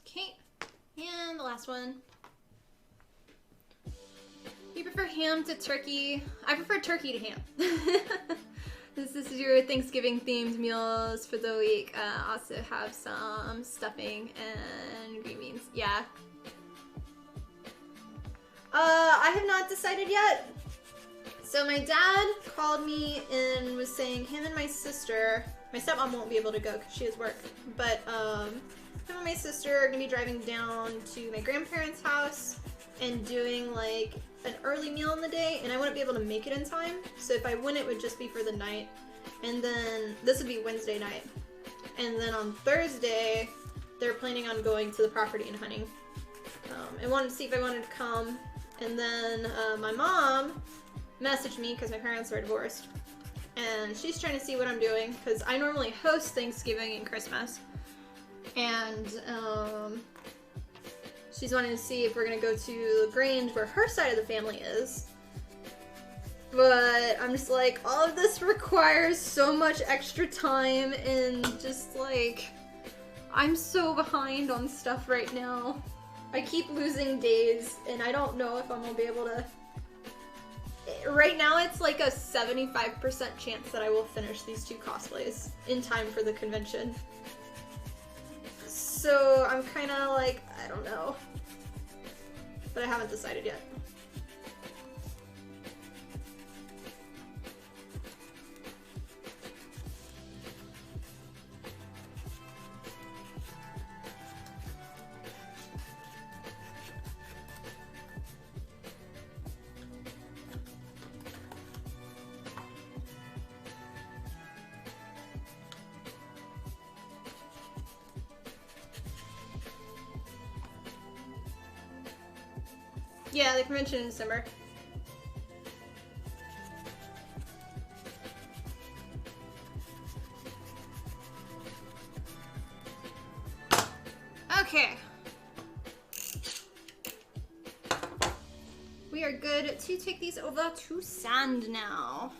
Okay, and the last one. You prefer ham to turkey? I prefer turkey to ham. This is your Thanksgiving themed meals for the week. Also have some stuffing and green beans. Yeah. I have not decided yet. So my dad called me and was saying him and my sister, my stepmom won't be able to go because she has work, but him and my sister are gonna be driving down to my grandparents' house and doing like an early meal in the day, and I wouldn't be able to make it in time, so if I went, it would just be for the night. And then this would be Wednesday night, and then on Thursday they're planning on going to the property and hunting, and wanted to see if I wanted to come. And then my mom messaged me because my parents are divorced, and she's trying to see what I'm doing because I normally host Thanksgiving and Christmas, and she's wanting to see if we're gonna go to LaGrange where her side of the family is. But I'm just like, all of this requires so much extra time, and just like, I'm so behind on stuff right now. I keep losing days, and I don't know if I'm gonna be able to. Right now it's like a 75% chance that I will finish these 2 cosplays in time for the convention. So I'm kind of like, I don't know. But I haven't decided yet. Yeah, the convention in December. Okay. We are good to take these over to sand now.